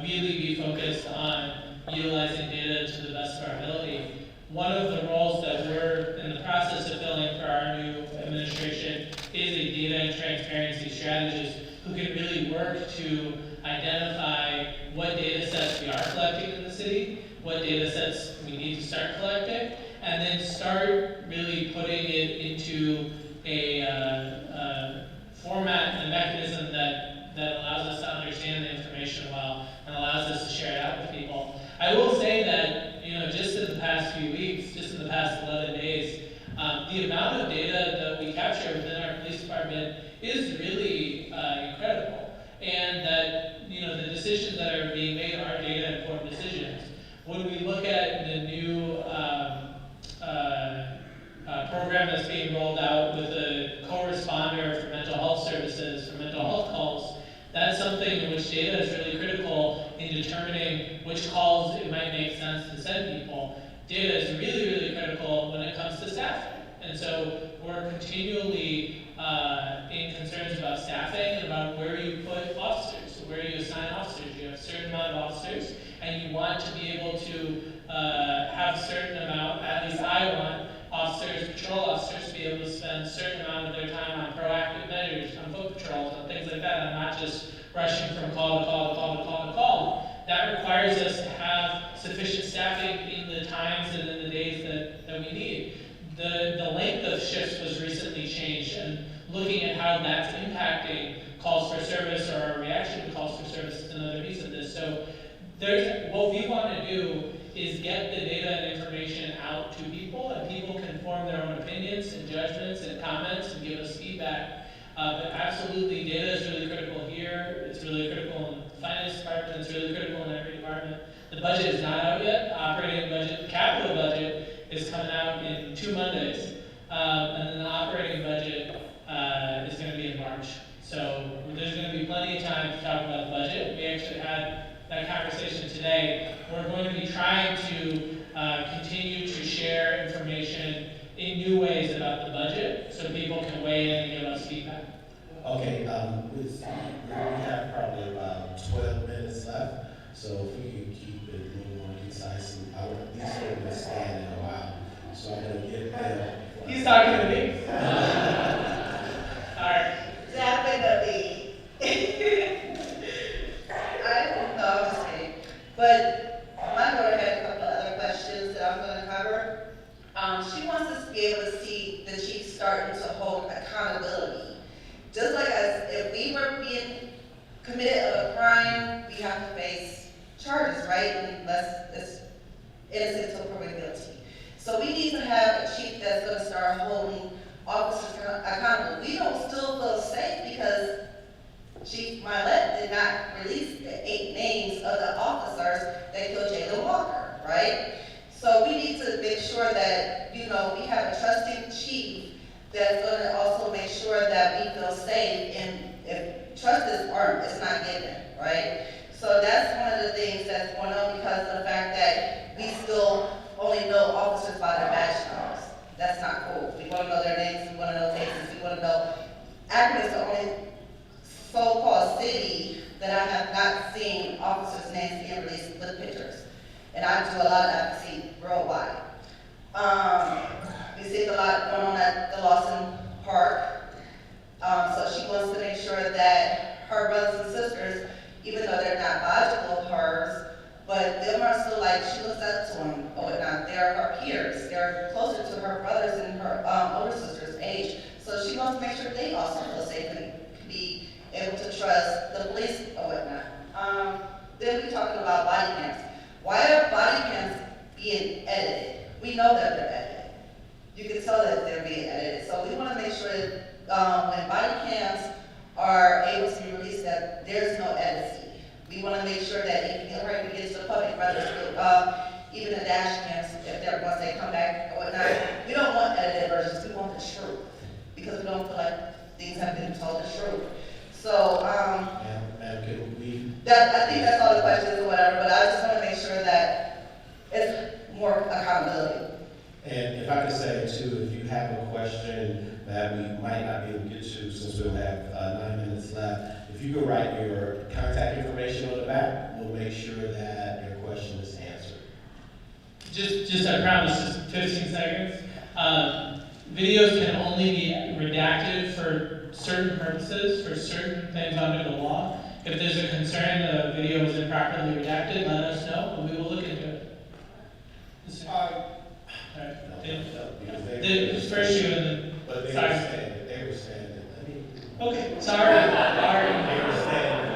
really be focused on utilizing data to the best of our ability. One of the roles that we're in the process of filling for our new administration is a data and transparency strategist who can really work to identify what data sets we are collecting in the city, what data sets we need to start collecting, and then start really putting it into a format and a mechanism that allows us to understand the information well and allows us to share it out with people. I will say that, just in the past few weeks, just in the past 11 days, the amount of data that we capture within our police department is really incredible. And that, the decisions that are being made are data-informed decisions. When we look at the new program that's being rolled out with a co-responder for mental health services, for mental health which data is really critical in determining which calls it might make sense to send people. Data is really, really critical when it comes to staffing. And so we're continually in concerns about staffing and about where you put officers, where you assign officers. You have a certain amount of officers, and you want to be able to have a certain amount, at least I want, officers, patrol officers, to be able to spend a certain amount of their time on proactive measures, on foot patrols, on things like that, and not just rushing from call to call to call to call to call. That requires us to have sufficient staffing in the times and in the days that we need. The length of shifts was recently changed, and looking at how that's impacting calls for service or our reaction to calls for service is another piece of this. So what we want to do is get the data and information out to people, and people can form their own opinions and judgments and comments and give us feedback. But absolutely, data is really critical here. It's really critical in the finance department. It's really critical in every department. The budget is not out yet. Operating budget, capital budget is coming out in 2 Mondays. And then the operating budget is going to be in March. So there's going to be plenty of time to talk about the budget. We actually had that conversation today. We're going to be trying to continue to share information in new ways about the budget so people can weigh in and give us feedback. Okay, we have probably about 12 minutes left, so if we can keep it a little more concise, and I want these people to stand in a while, so I'm going to get them. He's talking to me. All right. Definitely. I don't know, I'm just kidding. But my daughter had a couple of other questions that I'm going to cover. She wants us to be able to see the chief starting to hold accountability. Just like as if we were being committed of a crime, we have to face charges, right? Unless it's innocent until proven guilty. So we need to have a chief that's going to start holding officers accountable. We don't still feel safe because Chief Malik did not release the 8 names of the officers that killed Jaylen Walker, right? So we need to make sure that, we have a trusting chief that's going to also make sure that we feel safe, and if trust is earned, it's not given, right? So that's one of the things that's going on because of the fact that we still only know officers by their badge numbers. That's not cool. We want to know their names, we want to know faces, we want to know. Akron is the only so-called city that I have not seen officers' names being released with pictures. And I do a lot of advocacy worldwide. We see a lot going on at the Lawson Park. So she wants to make sure that her brothers and sisters, even though they're not biological hers, but them are still like, she looks up to them or whatnot. They're her peers. They're closer to her brothers and her older sister's age. So she wants to make sure they also feel safe and can be able to trust the police or whatnot. Then we're talking about body cams. Why are body cams being edited? We know that they're edited. You can tell that they're being edited. So we want to make sure that when body cams are able to be released, that there's no editing. We want to make sure that if we get to the public, rather even the dash cams, if they're once they come back or whatnot, we don't want edited versions. We want the truth because we don't feel like things have been told the truth. So Ma'am, can we? I think that's all the questions or whatever. But I just want to make sure that it's more accountability. And if I could say too, if you have a question that we might not be able to get to since we'll have 9 minutes left, if you could write your contact information on the back, we'll make sure that your question is answered. Just I promise, just 15 seconds. Videos can only be redacted for certain purposes, for certain things under the law. If there's a concern that a video was improperly redacted, let us know, and we will look into it. First you and then. But they sorry. They were standing. Okay, sorry. They were standing.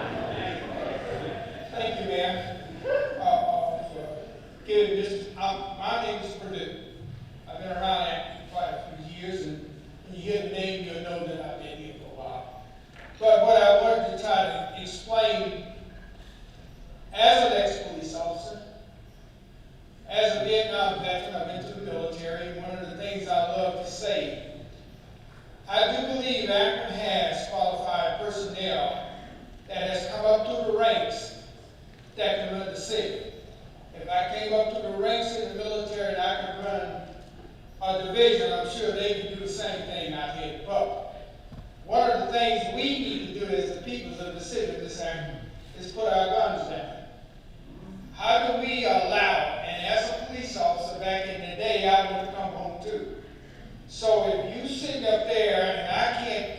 Thank you, ma'am. Giving this, my name is Purdue. I've been around Akron quite a few years, and when you hear the name, you'll know that I've been here for a while. But what I wanted to try to explain, as an ex-police officer, as a Vietnam veteran, I've been to the military, and one of the things I love to say, I do believe Akron has qualified personnel that has come up through the ranks that can run the city. If I came up through the ranks in the military and I could run a division, I'm sure they can do the same thing out here in the public. One of the things we need to do as the people of the city of this Akron is put our guns down. How do we allow, and as a police officer back in the day, I would have come home too. So if you sitting up there and I can't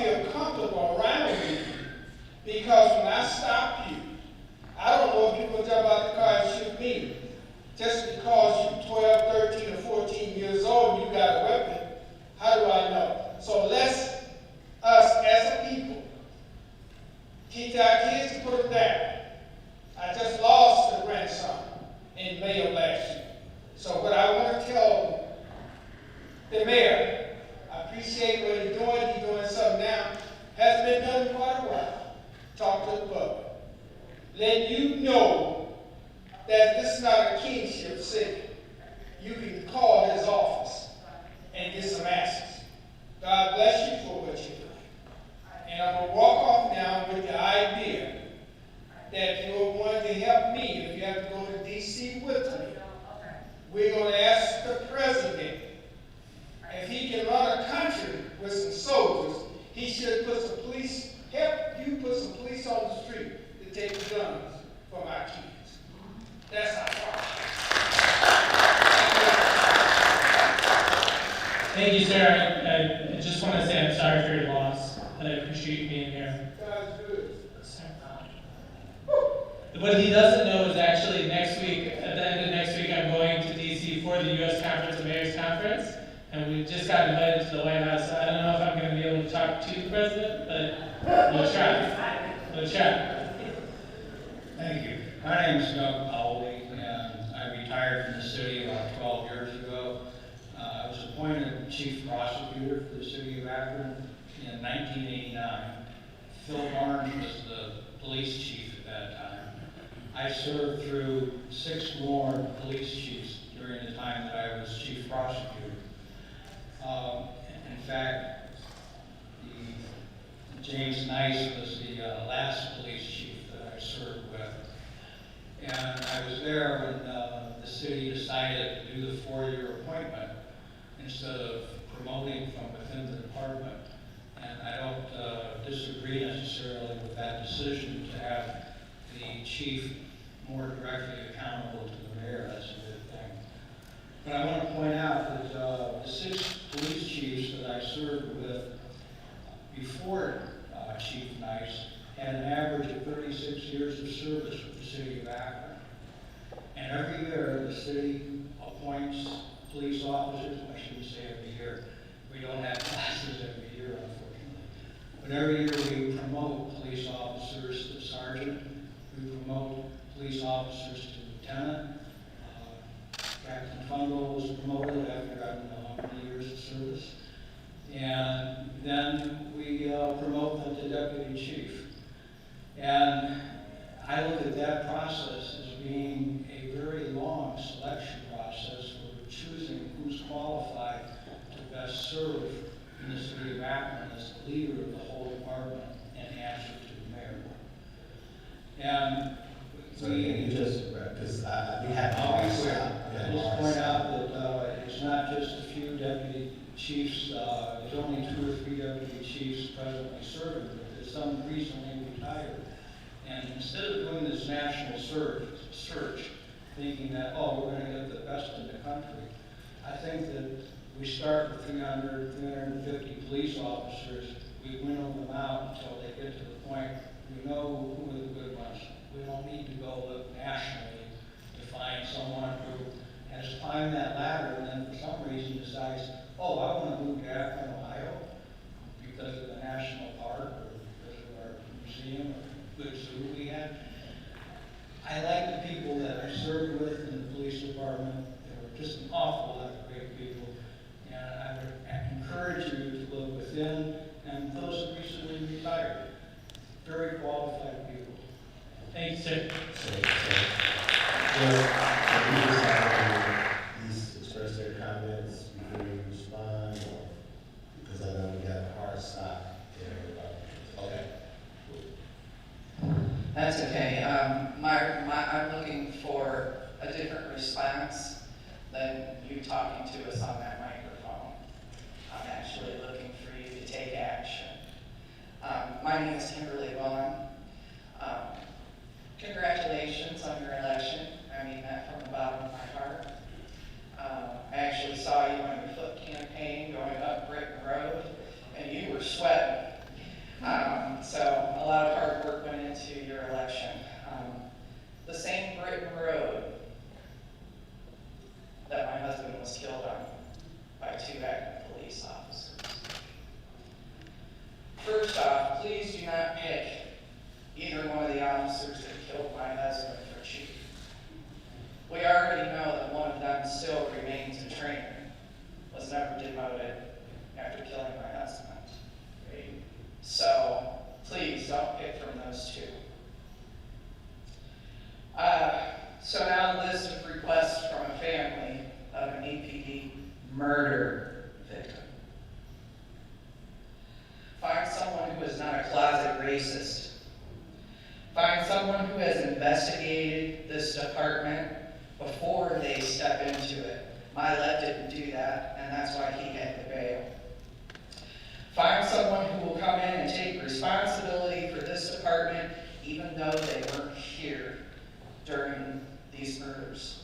feel comfortable around you, because when I stop you, I don't know if you will jump out the car and shoot me. Just because you're 12, 13, or 14 years old and you got a weapon, how do I know? So let's, us as a people, teach our kids to put them down. I just lost a grandson in May of last year. So what I want to tell the mayor, I appreciate what he's doing something now, hasn't been done in quite a while. Talk to the public. Let you know that this is not a kingship city. You can call his office and get some answers. God bless you for what you're doing. And I'm going to walk off now with the idea that you're going to help me if you have to go to D.C. with me. We're going to ask the president if he can run a country with some soldiers, he should put some police, help you put some police on the street to take the guns from our kids. That's our problem. Thank you, sir. I just want to say I'm sorry for your loss. I appreciate you being here. God's good. What he doesn't know is actually next week, at the end of next week, I'm going to DC for the U.S. Conference of Mayors Conference, and we just got invited to the White House. So I don't know if I'm going to be able to talk to the president, but we'll try. We'll try. Thank you. My name is Doug Powley, and I retired from the city about 12 years ago. I was appointed chief prosecutor for the city of Akron in 1989. Phil Barnes was the police chief at that time. I served through 6 more police chiefs during the time that I was chief prosecutor. In fact, James Nice was the last police chief that I served with. And I was there when the city decided to do the 4-year appointment instead of promoting from within the department. And I don't disagree necessarily with that decision to have the chief more directly accountable to the mayor. That's a good thing. But I want to point out that the 6 police chiefs that I served with before Chief Nice had an average of 36 years of service with the city of Akron. And every year the city appoints police officers. I shouldn't say every year. We don't have classes every year, unfortunately. But every year we promote police officers to sergeant. We promote police officers to lieutenant. Captain Fungo was promoted after I don't know how many years of service. And then we promote them to deputy chief. And I look at that process as being a very long selection process for choosing who's qualified to best serve in the city of Akron as the leader of the whole department and answer to the mayor. And so you just, because we have I'll just point out that it's not just a few deputy chiefs, there's only 2 or 3 deputy chiefs presently serving, but there's some recently retired. And instead of doing this national search, thinking that, oh, we're going to get the best in the country, I think that we start with 300, 350 police officers, we winnow them out until they get to the point we know who are the good ones. We don't need to go look nationally to find someone who has climbed that ladder and then for some reason decides, oh, I want to move to Akron, Ohio because of the national park or because of our museum or good zoo we have. I like the people that I served with in the police department. There were just an awful lot of great people. And I would encourage you to look within and those who recently retired. Very qualified people. Thank you, sir. Please express their comments before you respond, because I know we got a hard stop there. Okay. comments than you talking to us on that microphone. I'm actually looking for you to take action. My name is Kimberly Vaughn. Congratulations on your election. I mean that from the bottom of my heart. I actually saw you on your foot campaign going up Britain Road, and you were sweating. So a lot of hard work went into your election. The same Britain Road that my husband was killed on by 2 Akron police officers. First off, please do not pick either one of the officers that killed my husband for chief. We already know that one of them still remains a trainer, was never demoted after killing my husband. So please don't pick from those 2. So now the list of requests from a family of an APD murder victim. Find someone who is not a closet racist. Find someone who has investigated this department before they step into it. My left didn't do that, and that's why he had the bail. Find someone who will come in and take responsibility for this department, even though they weren't here during these murders.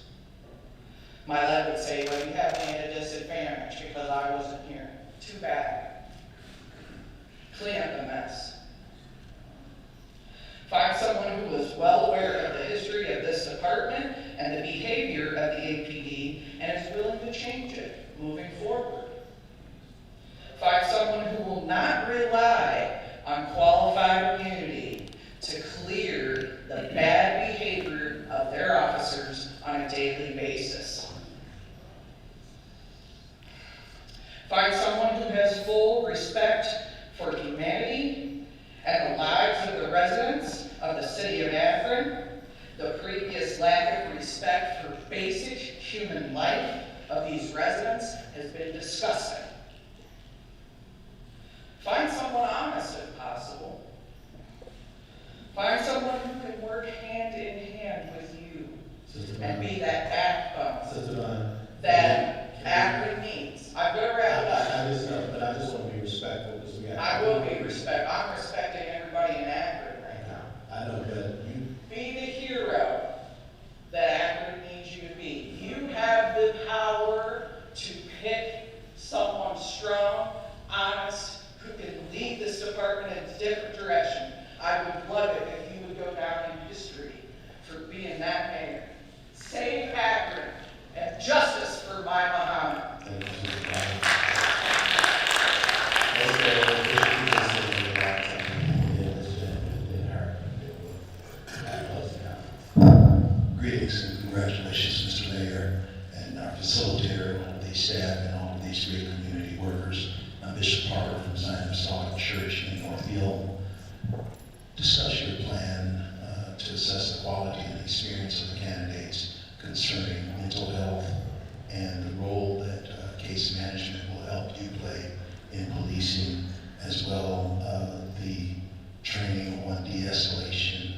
My left would say, well, you have me at a disadvantage because I wasn't here. Too bad. Clean up the mess. Find someone who is well aware of the history of this department and the behavior of the APD and is willing to change it moving forward. Find someone who will not rely on qualified immunity to clear the bad behavior of their officers on a daily basis. Find someone who has full respect for humanity and the lives of the residents of the City of Akron. The previous lack of respect for basic human life of these residents has been disgusting. Find someone honest if possible. Find someone who can work hand in hand with you and be that backbone that Akron needs. I'm going to wrap it up. I just know, but I just want to be respectful because we have. I will be respectful. I'm respecting everybody in Akron right now. I know, but you. Be the hero that Akron needs you to be. You have the power to pick someone strong, honest, who can lead this department in a different direction. I would love it if you would go down in history for being that mayor. Save Akron and justice for my Muhammad. Greetings and congratulations, Mr. Mayor, and our facilitator, and all of these staff, and all of these great community workers. I'm Bishop Parker from Zion Apostolic Church in Northfield. Discuss your plan to assess the quality and experience of the candidates concerning mental health and the role that case management will help you play in policing, as well the training on de-escalation,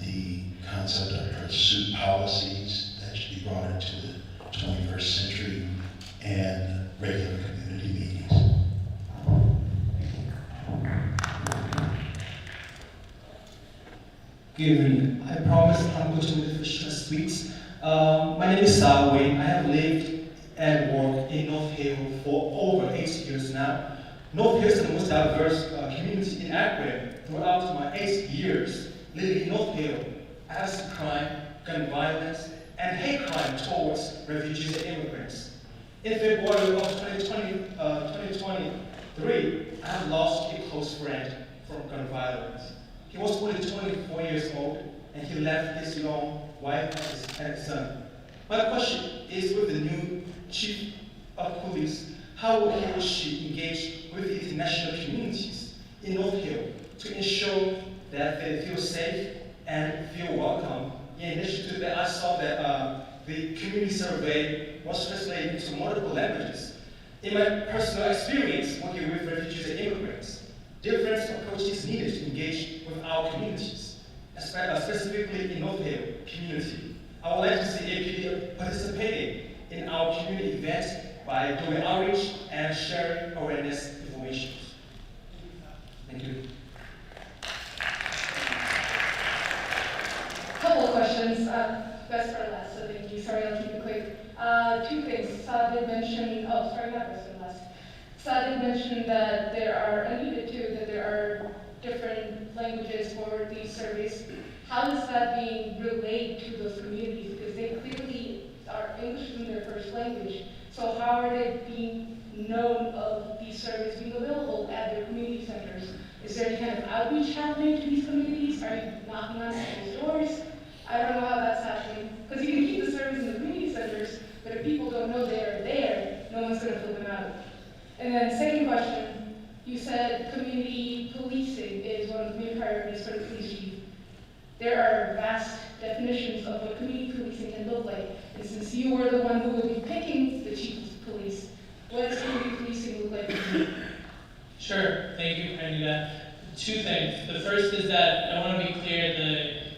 the concept of pursuit policies that should be brought into the 21st century, and regular community meetings. Good evening. I promise I'm going to make the first speech. My name is Salway. I have lived and worked in North Hill for over 8 years now. North Hill is the most diverse community in Akron. Throughout my 8 years living in North Hill, I have seen crime, gun violence, and hate crime towards refugees and immigrants. In February of 2023, I have lost a close friend from gun violence. He was only 24 years old, and he left his young wife and his son. My question is with the new chief of police, how will he or she engage with the international communities in North Hill to ensure that they feel safe and feel welcome? In addition to that, I saw that the community survey was translated into multiple languages. In my personal experience working with refugees and immigrants, different approaches needed to engage with our communities, specifically in North Hill community. I would like to see APD participating in our community events by doing outreach and sharing awareness information. Thank you. Couple of questions, best for last, so thank you. Sorry, I'll keep it quick. Two things. Saad did mention, oh, sorry, not best for last. Saad did mention that there are, and you did too, that there are different languages for these surveys. How is that being relayed to those communities? Because they clearly are English isn't their first language. So how are they being known of these surveys being available at their community centers? Is there any kind of outreach happening to these communities? Are you knocking on people's doors? I don't know how that's happening. Because you can keep the surveys in the community centers, but if people don't know they're there, no one's going to fill them out. And then second question, you said community policing is one of the main priorities for the police chief. There are vast definitions of what community policing can look like. And since you were the one who will be picking the chief of police, what does community policing look like to you? Sure, thank you for doing that. Two things. The first is that I want to be clear, the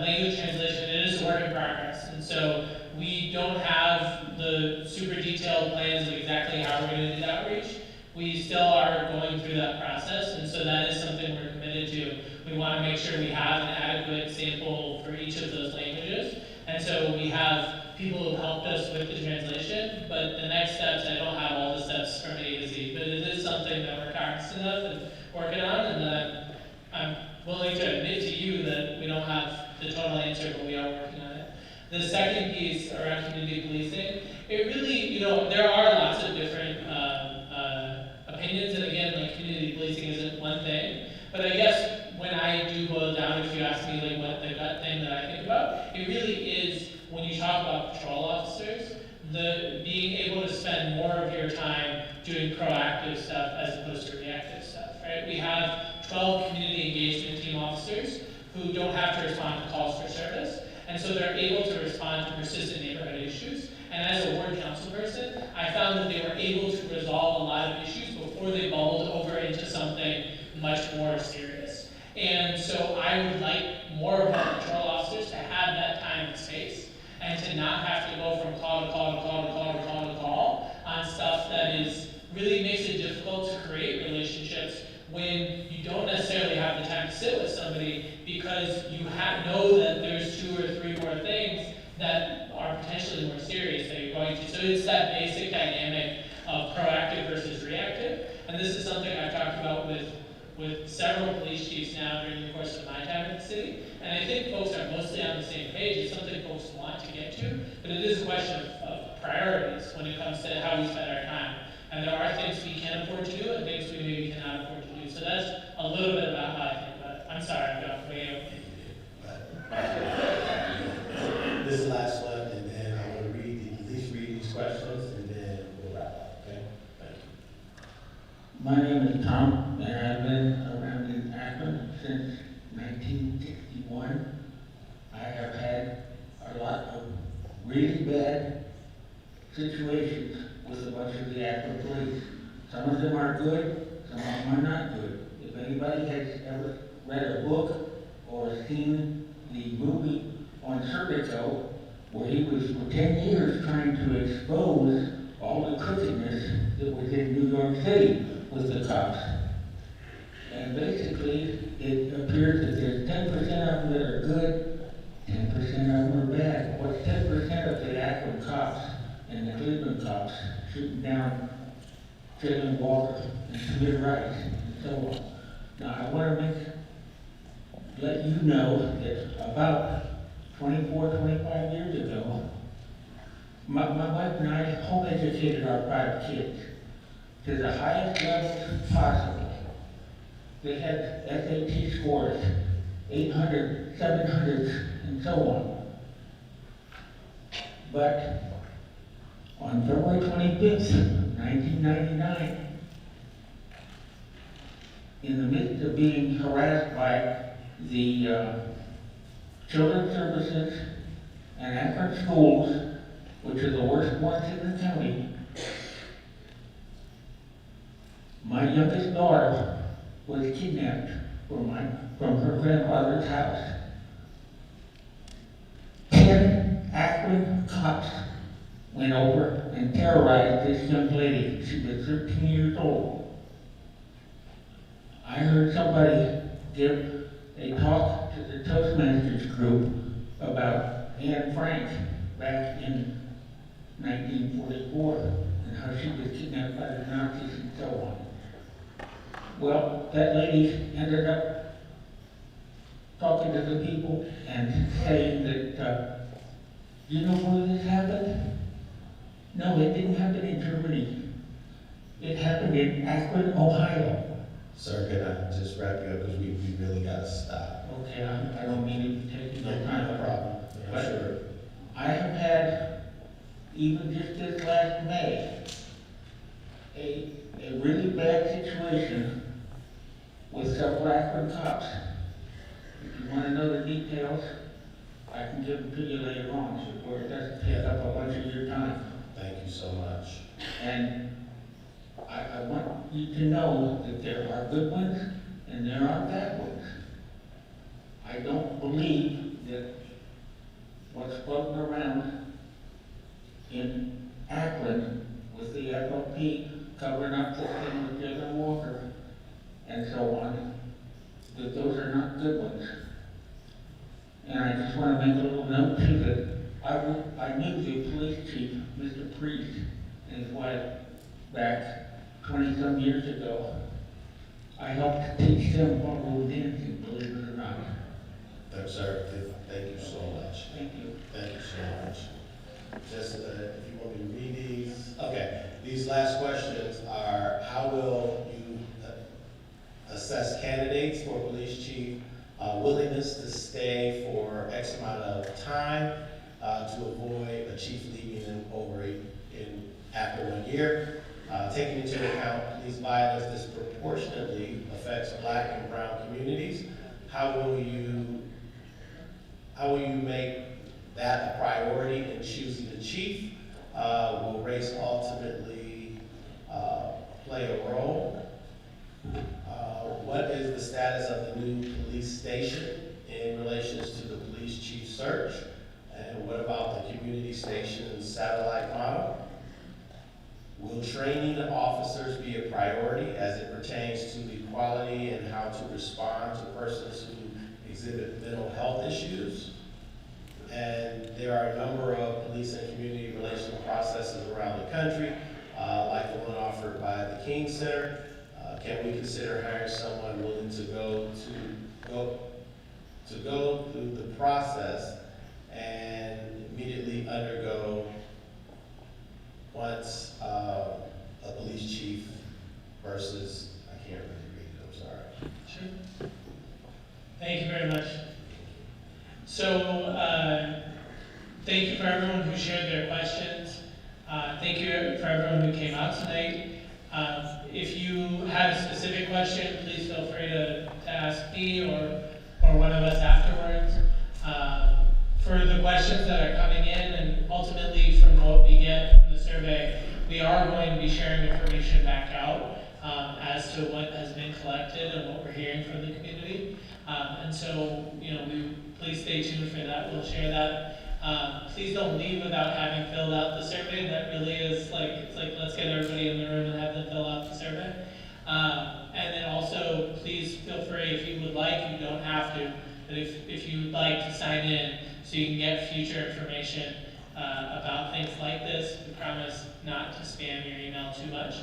language translation, it is a work in progress. And so we don't have the super detailed plans of exactly how we're going to do the outreach. We still are going through that process, and so that is something we're committed to. We want to make sure we have an adequate sample for each of those languages. And so we have people who helped us with the translation, but the next steps, I don't have all the steps from A to Z, but it is something that we're cognizant of and working on, and that I'm willing to admit to you that we don't have the total answer, but we are working on it. The second piece around community policing, it really, there are lots of different opinions, and again, like community policing isn't one thing, but I guess when I do boil down, if you ask me like what the gut thing that I think about, it really is when you talk about patrol officers, the being able to spend more of your time doing proactive stuff as opposed to reactive stuff, right? We have 12 community engagement team officers who don't have to respond to calls for service, and so they're able to respond to persistent neighborhood issues. And as a ward council person, I found that they were able to resolve a lot of issues before they bubbled over into something much more serious. And so I would like more of our patrol officers to have that time and space, and to not have to go from call to call to call to call to call to call on stuff that is really makes it difficult to create relationships when you don't necessarily have the time to sit with somebody because you know that there's 2 or 3 more things that are potentially more serious that you're going to. So it's that basic dynamic of proactive versus reactive. And this is something I've talked about with several police chiefs now during the course of my time in the city. And I think folks are mostly on the same page. It's something folks want to get to, but it is a question of priorities when it comes to how we spend our time. And there are things we can afford to do and things we maybe cannot afford to do. So that's a little bit about how I think about it. I'm sorry, I'm going way over. This is the last one, and then I want to at least read these questions, and then we'll wrap up, okay? Thank you. My name is Tom, and I've been around in Akron since 1961. I have had a lot of really bad situations with a bunch of the Akron police. Some of them are good, some of them are not good. If anybody has ever read a book or seen the movie on Serpico, where he was for 10 years trying to expose all the crookedness that was in New York City with the cops. And basically, it appears that there's 10% of them that are good, 10% of them are bad. What's 10% of the Akron cops and the Cleveland cops shooting down Jalen Walker and Smith Rice and so on? Now, I want to let you know that about 24, 25 years ago, my wife and I home educated our 5 kids to the highest levels possible. They had SAT scores, 800, 700s, and so on. But on February 25th, 1999, in the midst of being harassed by the Children's Services and Akron schools, which are the worst ones in the county, my youngest daughter was kidnapped from her grandfather's house. 10 Akron cops went over and terrorized this young lady. She was 13 years old. I heard somebody give a talk to the Toastmasters group about Anne Frank back in 1944 and how she was kidnapped by the Nazis and so on. Well, that lady ended up talking to the people and saying that, you know where this happened? No, it didn't happen in Germany. It happened in Akron, Ohio. Sir, can I just wrap you up, because we really gotta stop. Okay, I don't mean to take your time. No problem. I'm But sure. I have had, even just this last May, a really bad situation with several Akron cops. If you want to know the details, I can give them to you later on, so where it doesn't take up a bunch of your time. Thank you so much. And I want you to know that there are good ones and there are bad ones. I don't believe that what's floating around in Akron with the FOP covering up the thing with Jalen Walker and so on, that those are not good ones. And I just want to make a little note too that I knew the police chief, Mr. Priest, and his wife back 20-some years ago. I helped teach them ballroom dancing, believe it or not. Thank you, sir. Thank you so much. Thank you. Thank you so much. Just, if you want me to read these. Okay, these last questions are, how will you assess candidates for police chief, willingness to stay for X amount of time to avoid a chief leaving in after 1 year? Taking into account police violence disproportionately affects Black and brown communities, how will you make that a priority in choosing the chief? Will race ultimately play a role? What is the status of the new police station in relation to the police chief search? And what about the community station satellite model? Will training officers be a priority as it pertains to equality and how to respond to persons who exhibit mental health issues? And there are a number of police and community relational processes around the country, like the one offered by the King Center. Can we consider hiring someone willing to go through the process and immediately undergo once a police chief versus, I can't really read it, I'm sorry. Sure. Thank you very much. So, thank you for everyone who shared their questions. Thank you for everyone who came out tonight. If you have a specific question, please feel free to ask me or one of us afterwards. For the questions that are coming in, and ultimately from what we get from the survey, we are going to be sharing information back out as to what has been collected and what we're hearing from the community. And so, please stay tuned for that. We'll share that. Please don't leave without having filled out the survey. That really is it's like let's get everybody in the room and have them fill out the survey. And then also, please feel free, if you would like, you don't have to, but if you would like to sign in so you can get future information about things like this, we promise not to spam your email too much.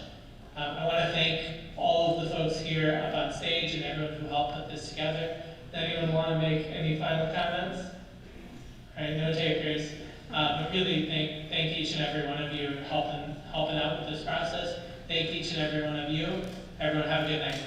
I want to thank all of the folks here up on stage and everyone who helped put this together. Does anyone want to make any final comments? All right, no takers. But really thank each and every one of you for helping out with this process. Thank each and every one of you. Everyone have a good night.